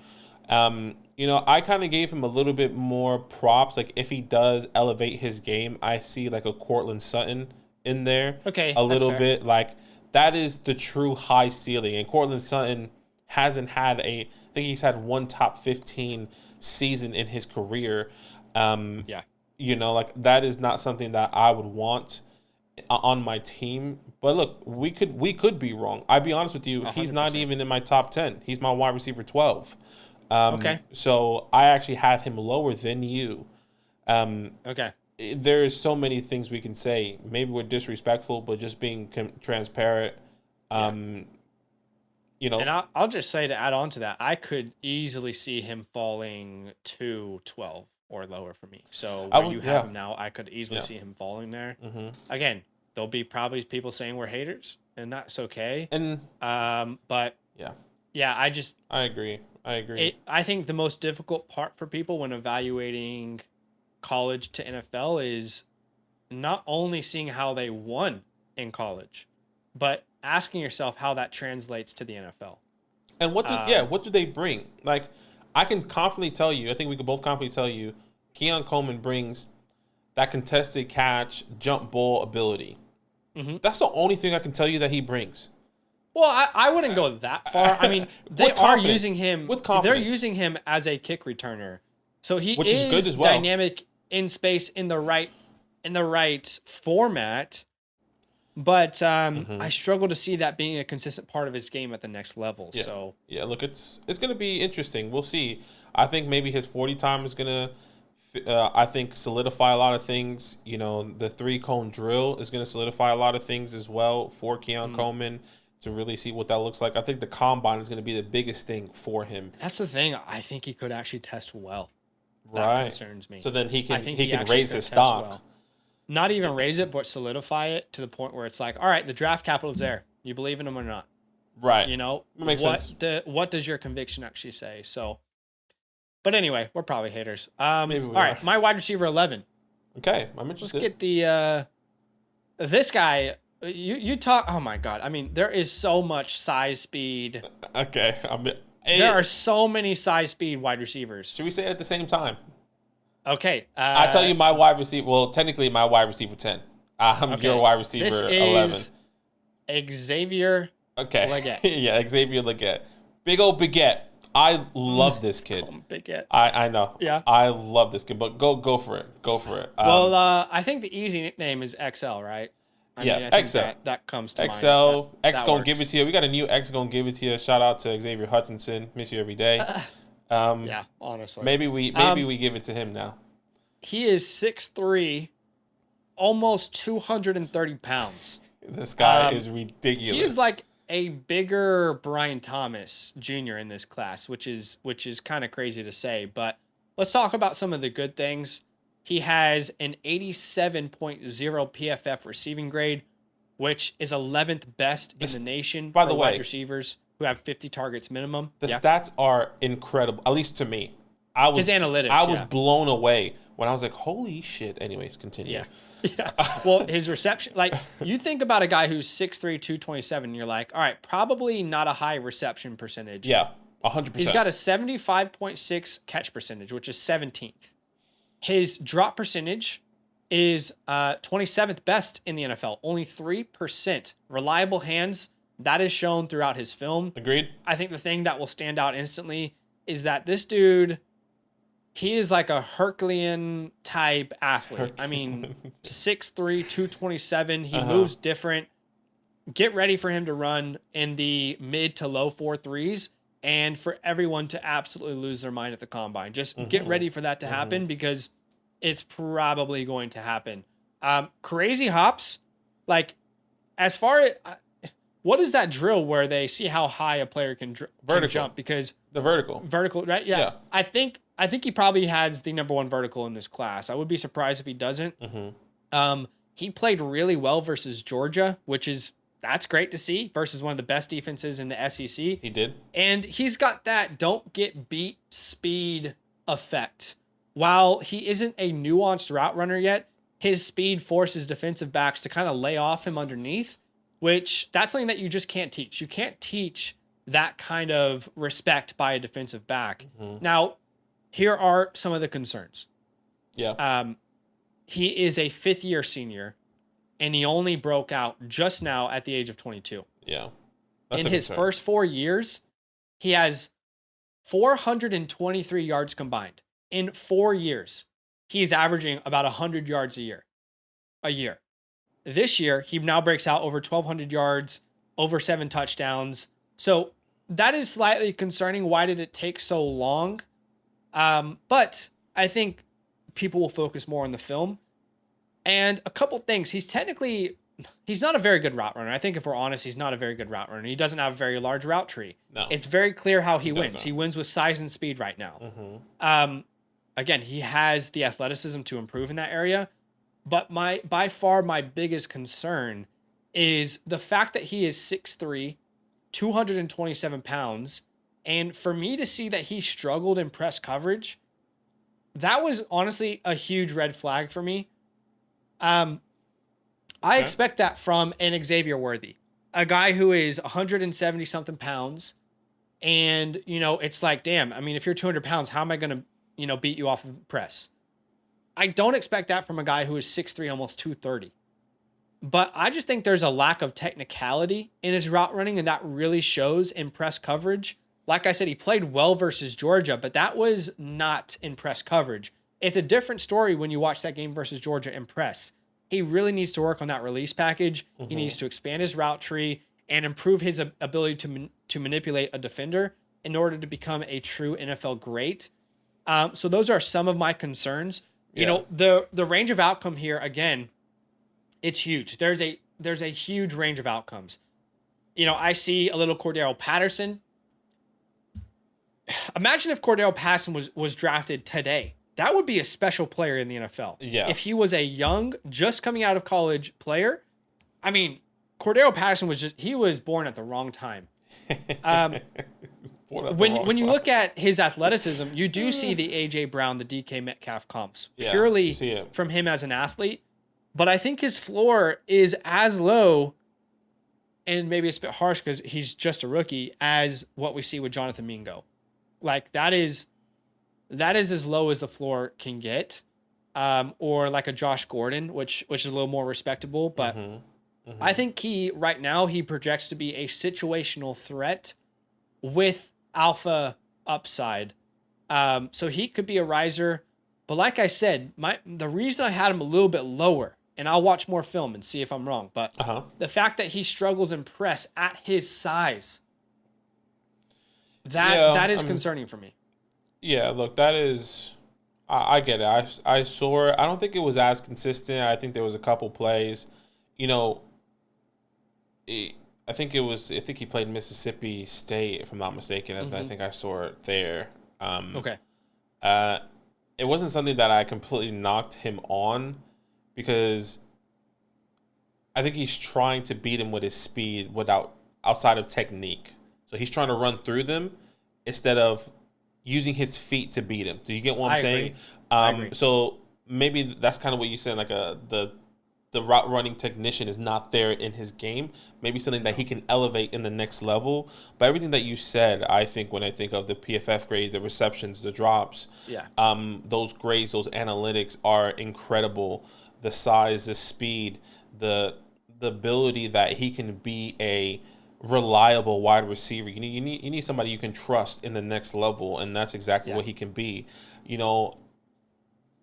I kind of gave him a little bit more props. Like if he does elevate his game, I see like a Cortland Sutton in there. Okay, a little bit like that is the true high ceiling. And Cortland Sutton hasn't had I think he's had one top 15 season in his career. Like that is not something that I would want on my team. But look, we could be wrong. I'll be honest with you. 100%. He's not even in my top 10. He's my wide receiver 12. Okay. So I actually have him lower than you. Okay. There's so many things we can say. Maybe we're disrespectful, but just being transparent. And I'll just say to add on to that, I could easily see him falling to 12 or lower for me. So where you have him now, I could easily see him falling there. Mm-hmm. Again, there'll be probably people saying we're haters, and that's okay. And but I agree. I think the most difficult part for people when evaluating college to NFL is not only seeing how they won in college, but asking yourself how that translates to the NFL. And what do they bring? Like, I can confidently tell you, I think we could both confidently tell you, Keon Coleman brings that contested catch, jump ball ability. Mm-hmm. That's the only thing I can tell you that he brings. Well, I wouldn't go that far. I mean, they are using him with confidence. They're using him as a kick returner, so which is good as well. Dynamic in space in the right format. But I struggle to see that being a consistent part of his game at the next level. Yeah. So Look, it's going to be interesting. We'll see. I think maybe his 40 time is going to, I think, solidify a lot of things. You know, the 3-cone drill is going to solidify a lot of things as well for Keon Coleman to really see what that looks like. I think the combine is going to be the biggest thing for him. That's the thing. I think he could actually test well. That right. Concerns me. So then he can raise his stock. Well. Not even raise it, but solidify it to the point where it's like, all right, the draft capital is there. You believe in him or not? Right. You know, it makes sense. What does your conviction actually say? So, but anyway, we're probably haters. Maybe we all right, my wide receiver 11. Okay, I'm interested. Let's get the this guy. You talk. Oh my God! I mean, there is so much size, speed. Okay, there are so many size, speed wide receivers. Should we say it at the same time? Okay. I tell you my wide receiver. Well, technically my wide receiver 10. I'm your wide receiver this 11. Is Xavier. Okay. Leggett. Yeah, Xavier Leggett. Big old Baguette. I love this kid. Baguette. I know. Yeah. I love this kid, but go for it. Go for it. Well, I think the easy nickname is XL, right? I think XL. That comes to XL. mind. X gonna give it to you. We got a new X gonna give it to you. Shout out to Xavier Hutchinson. Miss you every day. Yeah, honestly. Maybe we give it to him now. He is 6'3", almost 230 pounds. This guy is ridiculous. He is like a bigger Brian Thomas Jr. in this class, which is kind of crazy to say. But let's talk about some of the good things. He has an 87.0 PFF receiving grade, which is 11th best in the nation by for the way, wide receivers who have 50 targets minimum. The stats are incredible, at least to me. His analytics. I was blown away when I was like, holy shit. Anyways, continue. Yeah. Well, his reception, like, you think about a guy who's 6'3", 227, and you're like, all right, probably not a high reception percentage. Yeah, 100%. He's got a 75.6 catch percentage, which is 17th. His drop percentage is 27th best in the NFL, only 3%. Reliable hands, that is shown throughout his film. Agreed. I think the thing that will stand out instantly is that this dude, he is like a Herculean type athlete. I mean, 6'3", 227. He moves different. Get ready for him to run in the mid to low 4.3s and for everyone to absolutely lose their mind at the combine. Just get ready for that to happen because it's probably going to happen. Crazy hops. Like, as far as... what is that drill where they see how high a player can jump? Because the vertical, right? Yeah. I think he probably has the number one vertical in this class. I would be surprised if he doesn't. He played really well versus Georgia, that's great to see, versus one of the best defenses in the SEC. He did. And he's got that don't get beat speed effect. While he isn't a nuanced route runner yet, his speed forces defensive backs to kind of lay off him underneath, which that's something that you just can't teach. You can't teach that kind of respect by a defensive back. Now, here are some of the concerns. Yeah. He is a fifth-year senior, and he only broke out just now at the age of 22. Yeah. In his first 4 years, he has 423 yards combined. In 4 years, he's averaging about 100 yards a year. This year, he now breaks out over 1,200 yards, over 7 touchdowns. So that is slightly concerning. Why did it take so long? But I think people will focus more on the film. And a couple things. He's not a very good route runner. I think if we're honest, he's not a very good route runner. He doesn't have a very large route tree. No. It's very clear how he wins. He wins with size and speed right now. Again, he has the athleticism to improve in that area. But by far my biggest concern is the fact that he is 6'3", 227 pounds. And for me to see that he struggled in press coverage, that was honestly a huge red flag for me. I expect that from an Xavier Worthy, a guy who is 170 something pounds. And, it's like, damn, I mean, if you're 200 pounds, how am I going to, beat you off of press? I don't expect that from a guy who is 6'3", almost 230. But I just think there's a lack of technicality in his route running, and that really shows in press coverage. Like I said, he played well versus Georgia, but that was not in press coverage. It's a different story when you watch that game versus Georgia in press. He really needs to work on that release package. Mm-hmm. He needs to expand his route tree and improve his ability to manipulate a defender in order to become a true NFL great. So those are some of my concerns. Yeah. The range of outcome here, again, it's huge. There's a huge range of outcomes. I see a little Cordero Patterson. Imagine if Cordero Patterson was drafted today. That would be a special player in the NFL. Yeah. If he was a young, just coming out of college player, I mean, Cordero Patterson was born at the wrong time. When you look at his athleticism, you do see the AJ Brown, the DK Metcalf comps purely from him as an athlete. But I think his floor is as low, and maybe it's a bit harsh because he's just a rookie, as what we see with Jonathan Mingo. Like that is as low as the floor can get, or like a Josh Gordon, which is a little more respectable. But I think right now he projects to be a situational threat with alpha upside. So he could be a riser. But like I said, the reason I had him a little bit lower, and I'll watch more film and see if I'm wrong, but the fact that he struggles in press at his size, that is concerning for me. Yeah, look, that is, I get it. I saw it. I don't think it was as consistent. I think there was a couple plays, I think he played Mississippi State, if I'm not mistaken. Mm-hmm. I think I saw it there. Okay. It wasn't something that I completely knocked him on, because I think he's trying to beat him with his speed outside of technique. So he's trying to run through them instead of using his feet to beat him. Do you get what I'm saying? I agree. So maybe that's kind of what you said, like the route running technician is not there in his game. Maybe something that he can elevate in the next level. But everything that you said, I think when I think of the PFF grade, the receptions, the drops, those grades, those analytics are incredible. The size, the speed, the ability that he can be a reliable wide receiver. You need somebody you can trust in the next level, and that's exactly what he can be.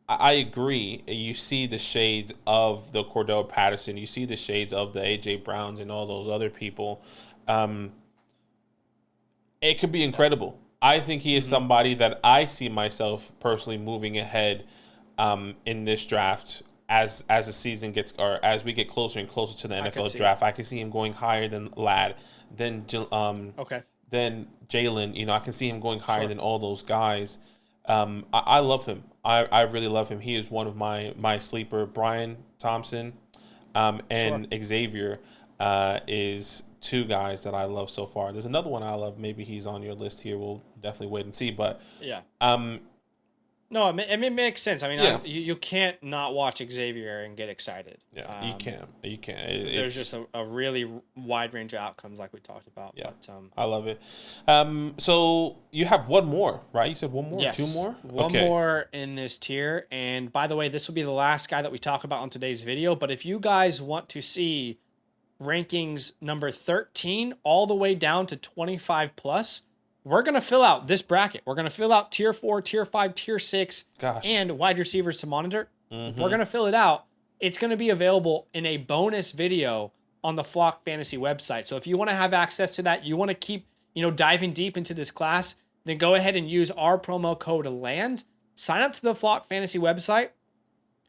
I agree. You see the shades of the Cordell Patterson. You see the shades of the A.J. Browns and all those other people. It could be incredible. I think he is somebody that I see myself personally moving ahead in this draft as the season gets, or as we get closer and closer to the NFL draft. I can see him going higher than Ladd, than Jalen. I can see him going higher than all those guys. I love him. I really love him. He is one of my sleeper. Brian Thompson and Xavier is two guys that I love so far. There's another one I love. Maybe he's on your list here. We'll definitely wait and see. But no, it makes sense. I mean, you can't not watch Xavier and get excited. Yeah, you can. There's just a really wide range of outcomes like we talked about. Yeah, but, I love it. So you have one more, right? You said one more? Yes. 2 more? One more in this tier. And by the way, this will be the last guy that we talk about on today's video. But if you guys want to see rankings number 13 all the way down to 25 plus, we're going to fill out this bracket. We're going to fill out tier 4, tier 5, tier 6, and wide receivers to monitor. Mm-hmm. We're going to fill it out. It's going to be available in a bonus video on the Flock Fantasy website. So if you want to have access to that, you want to keep, diving deep into this class, then go ahead and use our promo code LAND. Sign up to the Flock Fantasy website,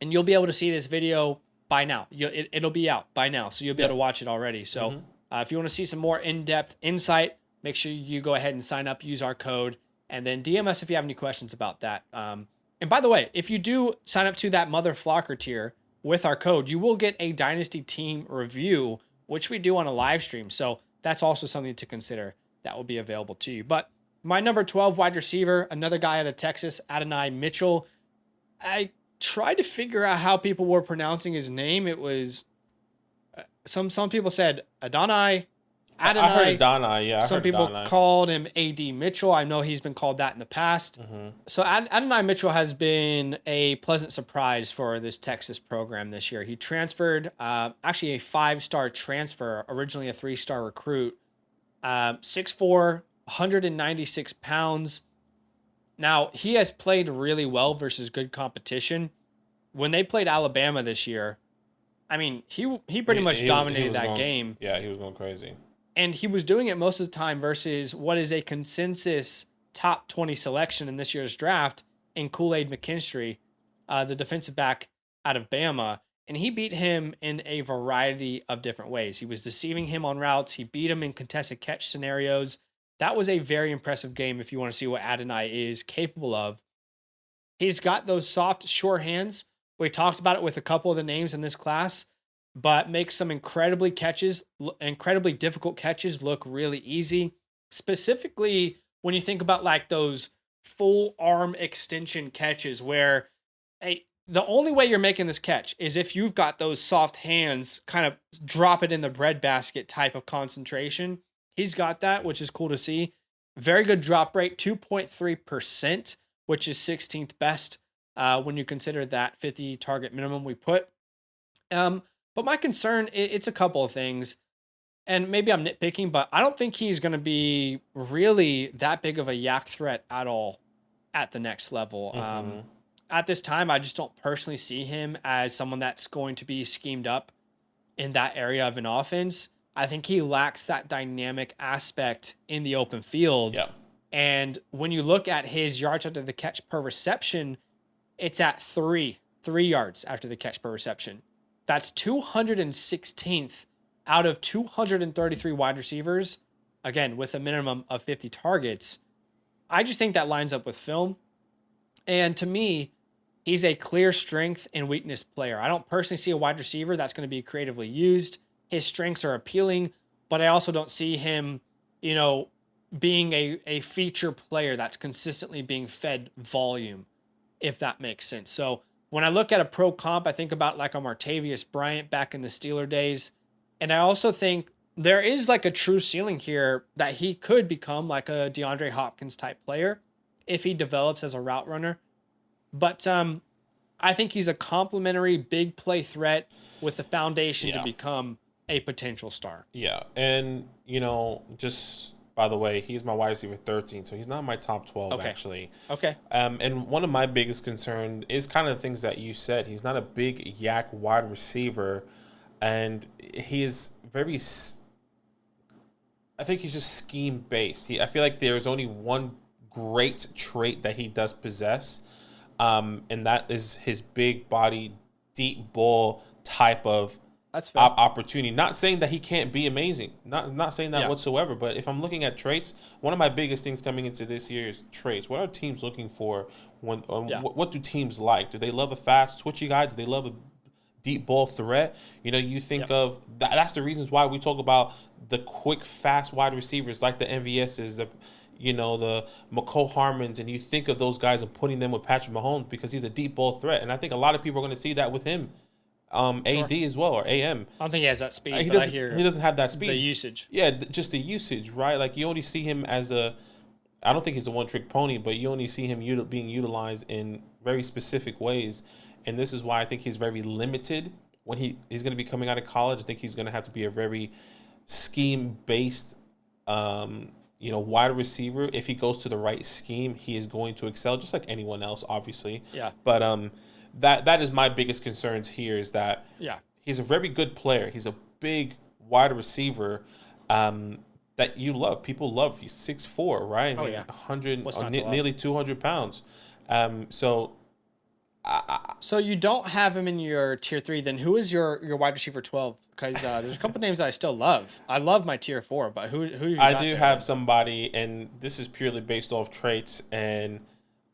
and you'll be able to see this video by now. It'll be out by now, so you'll be able to watch it already. So if you want to see some more in-depth insight, make sure you go ahead and sign up, use our code, and then DM us if you have any questions about that. And by the way, if you do sign up to that Mother Flocker tier with our code, you will get a Dynasty team review, which we do on a live stream. So that's also something to consider that will be available to you. But my number 12 wide receiver, another guy out of Texas, Adonai Mitchell. I tried to figure out how people were pronouncing his name. It was some people said Adonai. I heard Adonai. Yeah, I Some heard people Adonai. called him A.D. Mitchell. I know he's been called that in the past. So Adonai Mitchell has been a pleasant surprise for this Texas program this year. He transferred, actually a 5-star transfer, originally a 3-star recruit, 6'4", 196 pounds. Now, he has played really well versus good competition. When they played Alabama this year, I mean, he pretty much dominated that game. Yeah, he was going crazy. And he was doing it most of the time versus what is a consensus top 20 selection in this year's draft in Kool-Aid McKinstry, the defensive back out of Bama. And he beat him in a variety of different ways. He was deceiving him on routes. He beat him in contested catch scenarios. That was a very impressive game if you want to see what Adonai is capable of. He's got those soft, short hands. We talked about it with a couple of the names in this class, but makes some incredibly difficult catches look really easy. Specifically, when you think about like those full arm extension catches where the only way you're making this catch is if you've got those soft hands, kind of drop it in the breadbasket type of concentration. He's got that, which is cool to see. Very good drop rate, 2.3%, which is 16th best when you consider that 50 target minimum we put. But my concern, it's a couple of things, and maybe I'm nitpicking, but I don't think he's going to be really that big of a yak threat at all at the next level. At this time, I just don't personally see him as someone that's going to be schemed up in that area of an offense. I think he lacks that dynamic aspect in the open field. Yeah. And when you look at his yards after the catch per reception, it's at 3 yards after the catch per reception. That's 216th out of 233 wide receivers, again, with a minimum of 50 targets. I just think that lines up with film. And to me, he's a clear strength and weakness player. I don't personally see a wide receiver that's going to be creatively used. His strengths are appealing, but I also don't see him, being a feature player that's consistently being fed volume, if that makes sense. So when I look at a pro comp, I think about like a Martavius Bryant back in the Steeler days. And I also think there is like a true ceiling here that he could become like a DeAndre Hopkins type player if he develops as a route runner. But I think he's a complimentary big play threat with the foundation to become a potential star. Yeah. And, just by the way, he's my wide receiver 13, so he's not in my top 12, actually. Okay. And one of my biggest concerns is kind of the things that you said. He's not a big yak wide receiver, and he is very, I think he's just scheme-based. I feel like there's only one great trait that he does possess, and that is his big body, deep ball type of opportunity. Not saying that he can't be amazing. Not saying that whatsoever. But if I'm looking at traits, one of my biggest things coming into this year is traits. What are teams looking for? What do teams like? Do they love a fast, twitchy guy? Do they love a deep ball threat? You think of that. That's the reasons why we talk about the quick, fast wide receivers like the MVSs, the McCole Harmons, and you think of those guys and putting them with Patrick Mahomes because he's a deep ball threat. And I think a lot of people are going to see that with him. AD as well, or AM. I don't think he has that speed. He doesn't have that speed. The usage. Yeah, just the usage, right? Like you only see him as I don't think he's a one-trick pony, but you only see him being utilized in very specific ways. And this is why I think he's very limited when he's going to be coming out of college. I think he's going to have to be a very scheme-based, wide receiver. If he goes to the right scheme, he is going to excel, just like anyone else, obviously. Yeah. But that is my biggest concerns here is that he's a very good player. He's a big wide receiver that you love. People love. He's 6'4", right? 100, nearly 200 pounds. So you don't have him in your tier 3. Then who is your wide receiver 12? Because there's a couple names that I still love. I love my tier 4, but who you got I do have somebody, and this is purely based off traits and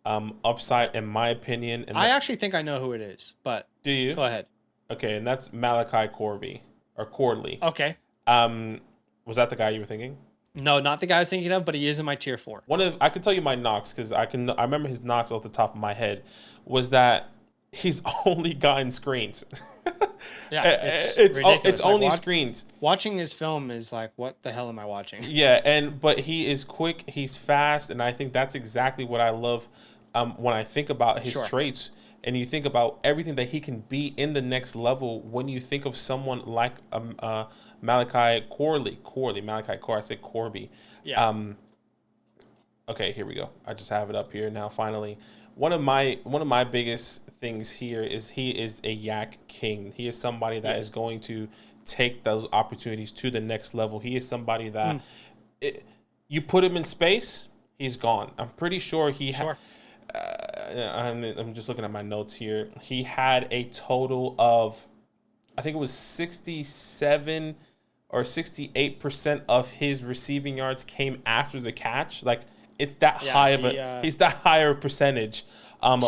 upside, in my opinion. And I actually think I know who it is, but do you? Go ahead. Okay, and that's Malachi Cordley. Okay. Was that the guy you were thinking? No, not the guy I was thinking of, but he is in my tier 4. I can tell you my knocks because I remember his knocks off the top of my head. Was that he's only gotten screens. Yeah, it's ridiculous. It's Like, only screens. Watching his film is like, what the hell am I watching? Yeah, but he is quick, he's fast, and I think that's exactly what I love when I think about his traits. And you think about everything that he can be in the next level. When you think of someone like Malachi Corley, I said Corby. Yeah. Okay, here we go. I just have it up here now. Finally, one of my biggest things here is he is a yak king. He is somebody that is going to take those opportunities to the next level. He is somebody that you put him in space, he's gone. I'm pretty sure he had. I'm just looking at my notes here. He had a total of, I think it was 67 or 68% of his receiving yards came after the catch. Like, it's that high of he's that higher percentage.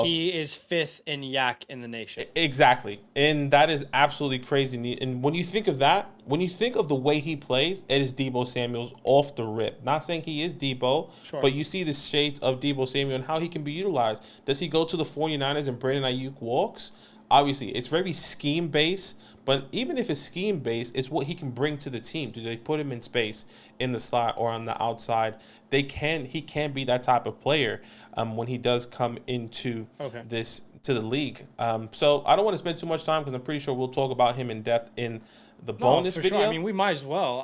He is 5th in yak in the nation. Exactly. And that is absolutely crazy. And when you think of that, when you think of the way he plays, it is Deebo Samuel's off the rip. Not saying he is Deebo, but you see the shades of Deebo Samuel and how he can be utilized. Does he go to the 49ers and Brandon Ayuk walks? Obviously, it's very scheme-based, but even if it's scheme-based, it's what he can bring to the team. Do they put him in space, in the slot, or on the outside? He can be that type of player when he does come into to the league. So I don't want to spend too much time because I'm pretty sure we'll talk about him in depth in the bonus video. Sure. I mean, we might as well.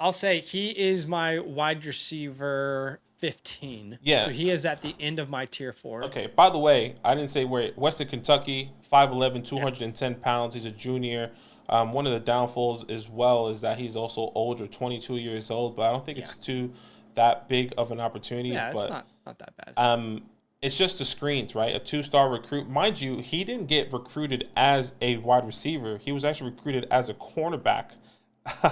I'll say he is my wide receiver 15. Yeah. So he is at the end of my tier 4. Okay. By the way, I didn't say where. Western Kentucky, 5'11", 210 pounds. He's a junior. One of the downfalls as well is that he's also older, 22 years old. But I don't think it's too that big of an opportunity. Yeah, but, it's not that bad. It's just the screens, right? A 2-star recruit. Mind you, he didn't get recruited as a wide receiver. He was actually recruited as a cornerback.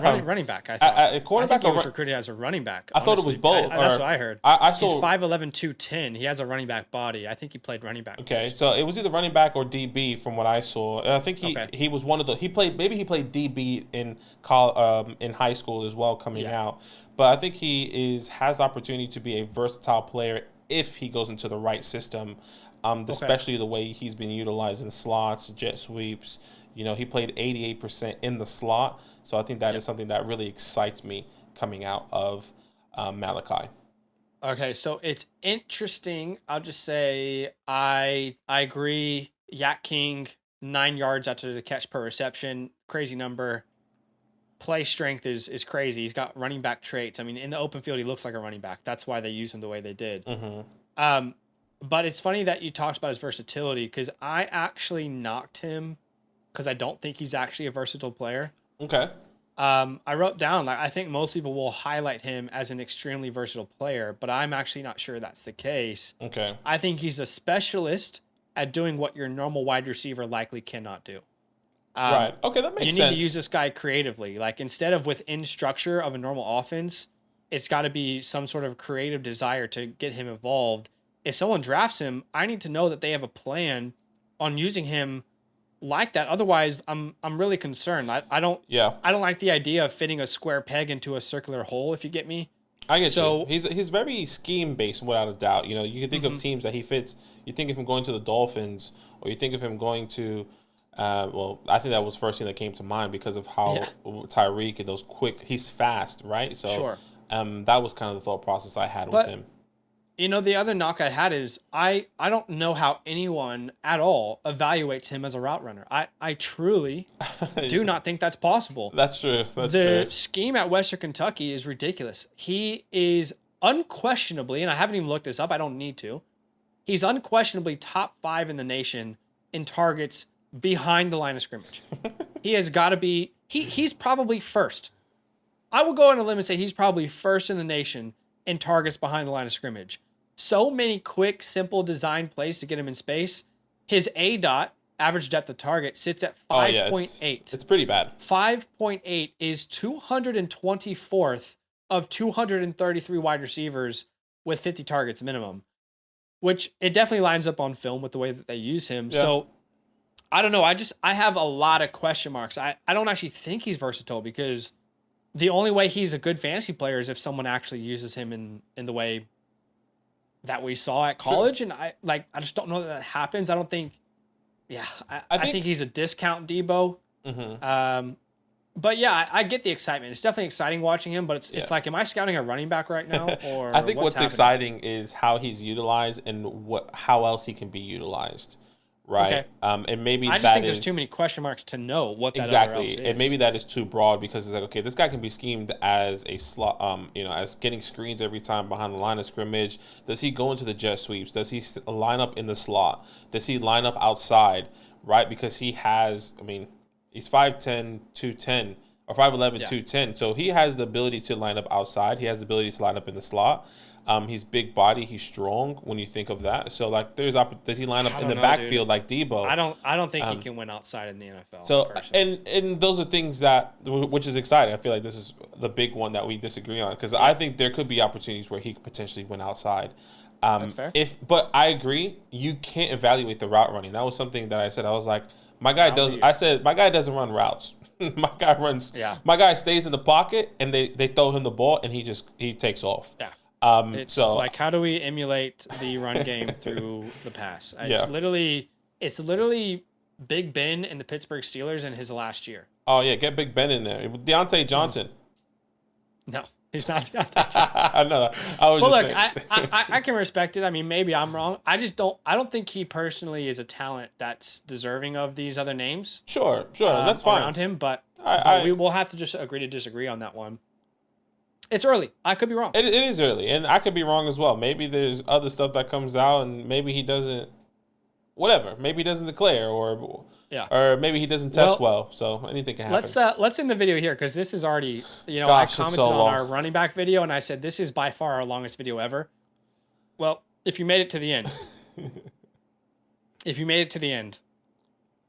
Running back, I thought. A cornerback, I think he was recruited as a running back. I thought it was both. That's what I heard. I saw, he's 5'11", 210. He has a running back body. I think he played running back. Okay, so it was either running back or DB from what I saw. And I think he was one of the. He played DB in high school as well coming out. But I think he has opportunity to be a versatile player if he goes into the right system, especially the way he's been utilized in slots, jet sweeps. You know, he played 88% in the slot. So I think that is something that really excites me coming out of Malachi. Okay, so it's interesting. I'll just say I agree. Yak King, 9 yards after the catch per reception. Crazy number. Play strength is crazy. He's got running back traits. I mean, in the open field, he looks like a running back. That's why they use him the way they did. Mm-hmm. But it's funny that you talked about his versatility because I actually knocked him because I don't think he's actually a versatile player. Okay. I wrote down, like, I think most people will highlight him as an extremely versatile player, but I'm actually not sure that's the case. Okay. I think he's a specialist at doing what your normal wide receiver likely cannot do. Right. Okay, that makes sense. You need to use this guy creatively. Like, instead of within structure of a normal offense, it's got to be some sort of creative desire to get him involved. If someone drafts him, I need to know that they have a plan on using him like that. Otherwise, I'm really concerned. I don't like the idea of fitting a square peg into a circular hole, if you get me. I get you. He's very scheme based without a doubt. You know, you can think of teams that he fits. You think of him going to the Dolphins, or you think of him going to I think that was the first thing that came to mind because of how Tyreek and those quick, he's fast, right? So that was kind of the thought process I had with him. You know, the other knock I had is I don't know how anyone at all evaluates him as a route runner. I truly do not think that's possible. That's true. The scheme at Western Kentucky is ridiculous. He is unquestionably, and I haven't even looked this up, I don't need to, he's unquestionably top 5 in the nation in targets behind the line of scrimmage. He has got to be, he's probably first. I would go on a limb and say he's probably first in the nation in targets behind the line of scrimmage. So many quick, simple design plays to get him in space. His ADOT, average depth of target, sits at 5.8. It's pretty bad. 5.8 is 224th of 233 wide receivers with 50 targets minimum, which it definitely lines up on film with the way that they use him. Yeah. So I don't know. I have a lot of question marks. I don't actually think he's versatile because the only way he's a good fantasy player is if someone actually uses him in the way that we saw at college. True. And I just don't know that happens. I don't think Yeah, I think he's a discount Debo. But yeah, I get the excitement. It's definitely exciting watching him, but it's like, am I scouting a running back right now? Or I think what's happening? exciting is how he's utilized and how else he can be utilized, right? Okay. And maybe I just think there's too many question marks to know what that other else is. And maybe that is too broad, because it's like, okay, this guy can be schemed as a slot, as getting screens every time behind the line of scrimmage. Does he go into the jet sweeps? Does he line up in the slot? Does he line up outside, right? Because he has, he's 5'10", 210, or 5'11", 210. So he has the ability to line up outside. He has the ability to line up in the slot. He's big body. He's strong when you think of that. So like, does he line up in the backfield like Debo? I don't think he can win outside in the NFL. So and those are things which is exciting. I feel like this is the big one that we disagree on, because I think there could be opportunities where he could potentially win outside. That's fair. But I agree, you can't evaluate the route running. That was something that I said. I was like, my guy doesn't run routes. My guy runs. Yeah. My guy stays in the pocket, and they throw him the ball, and he takes off. Yeah. It's like, how do we emulate the run game through the pass? It's literally Big Ben and the Pittsburgh Steelers in his last year. Oh yeah, get Big Ben in there. Deontay Johnson. No, he's not Deontay Johnson. I know that. I can respect it. I mean, maybe I'm wrong. I don't think he personally is a talent that's deserving of these other names. Sure, that's fine around him, but we will have to just agree to disagree on that one. It's early. I could be wrong. It is early, and I could be wrong as well. Maybe there's other stuff that comes out, and maybe he doesn't. Whatever. Maybe he doesn't declare, or maybe he doesn't test well. So anything can happen. Let's end the video here, because this is already. I commented on our running back video, and I said this is by far our longest video ever. Well, if you made it to the end,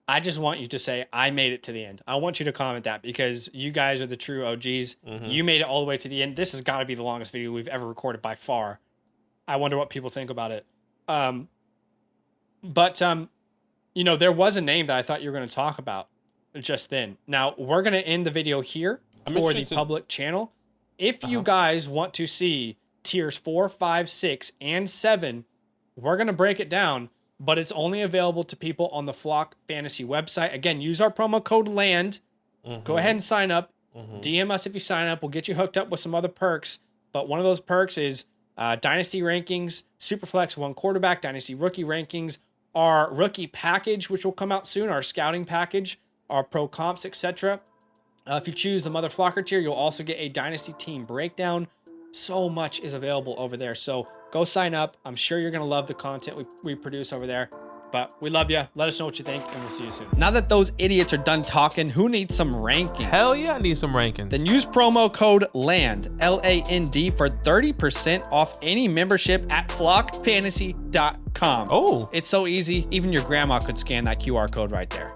I just want you to say, I made it to the end. I want you to comment that, because you guys are the true OGs. You made it all the way to the end. This has got to be the longest video we've ever recorded by far. I wonder what people think about it. But there was a name that I thought you were going to talk about just then. Now, we're going to end the video here for the public channel. If you guys want to see tiers 4, 5, 6, and 7, we're going to break it down. But it's only available to people on the Flock Fantasy website. Again, use our promo code LAND. Go ahead and sign up. DM us if you sign up. We'll get you hooked up with some other perks. But one of those perks is Dynasty rankings, Superflex 1 quarterback, Dynasty rookie rankings, our rookie package, which will come out soon, our scouting package, our pro comps, etc. If you choose the Mother Flocker tier, you'll also get a Dynasty team breakdown. So much is available over there. So go sign up. I'm sure you're going to love the content we produce over there. But we love you. Let us know what you think, and we'll see you soon. Now that those idiots are done talking, who needs some rankings? Hell yeah, I need some rankings. Then use promo code LAND, LAND, for 30% off any membership at flockfantasy.com. Oh. It's so easy. Even your grandma could scan that QR code right there.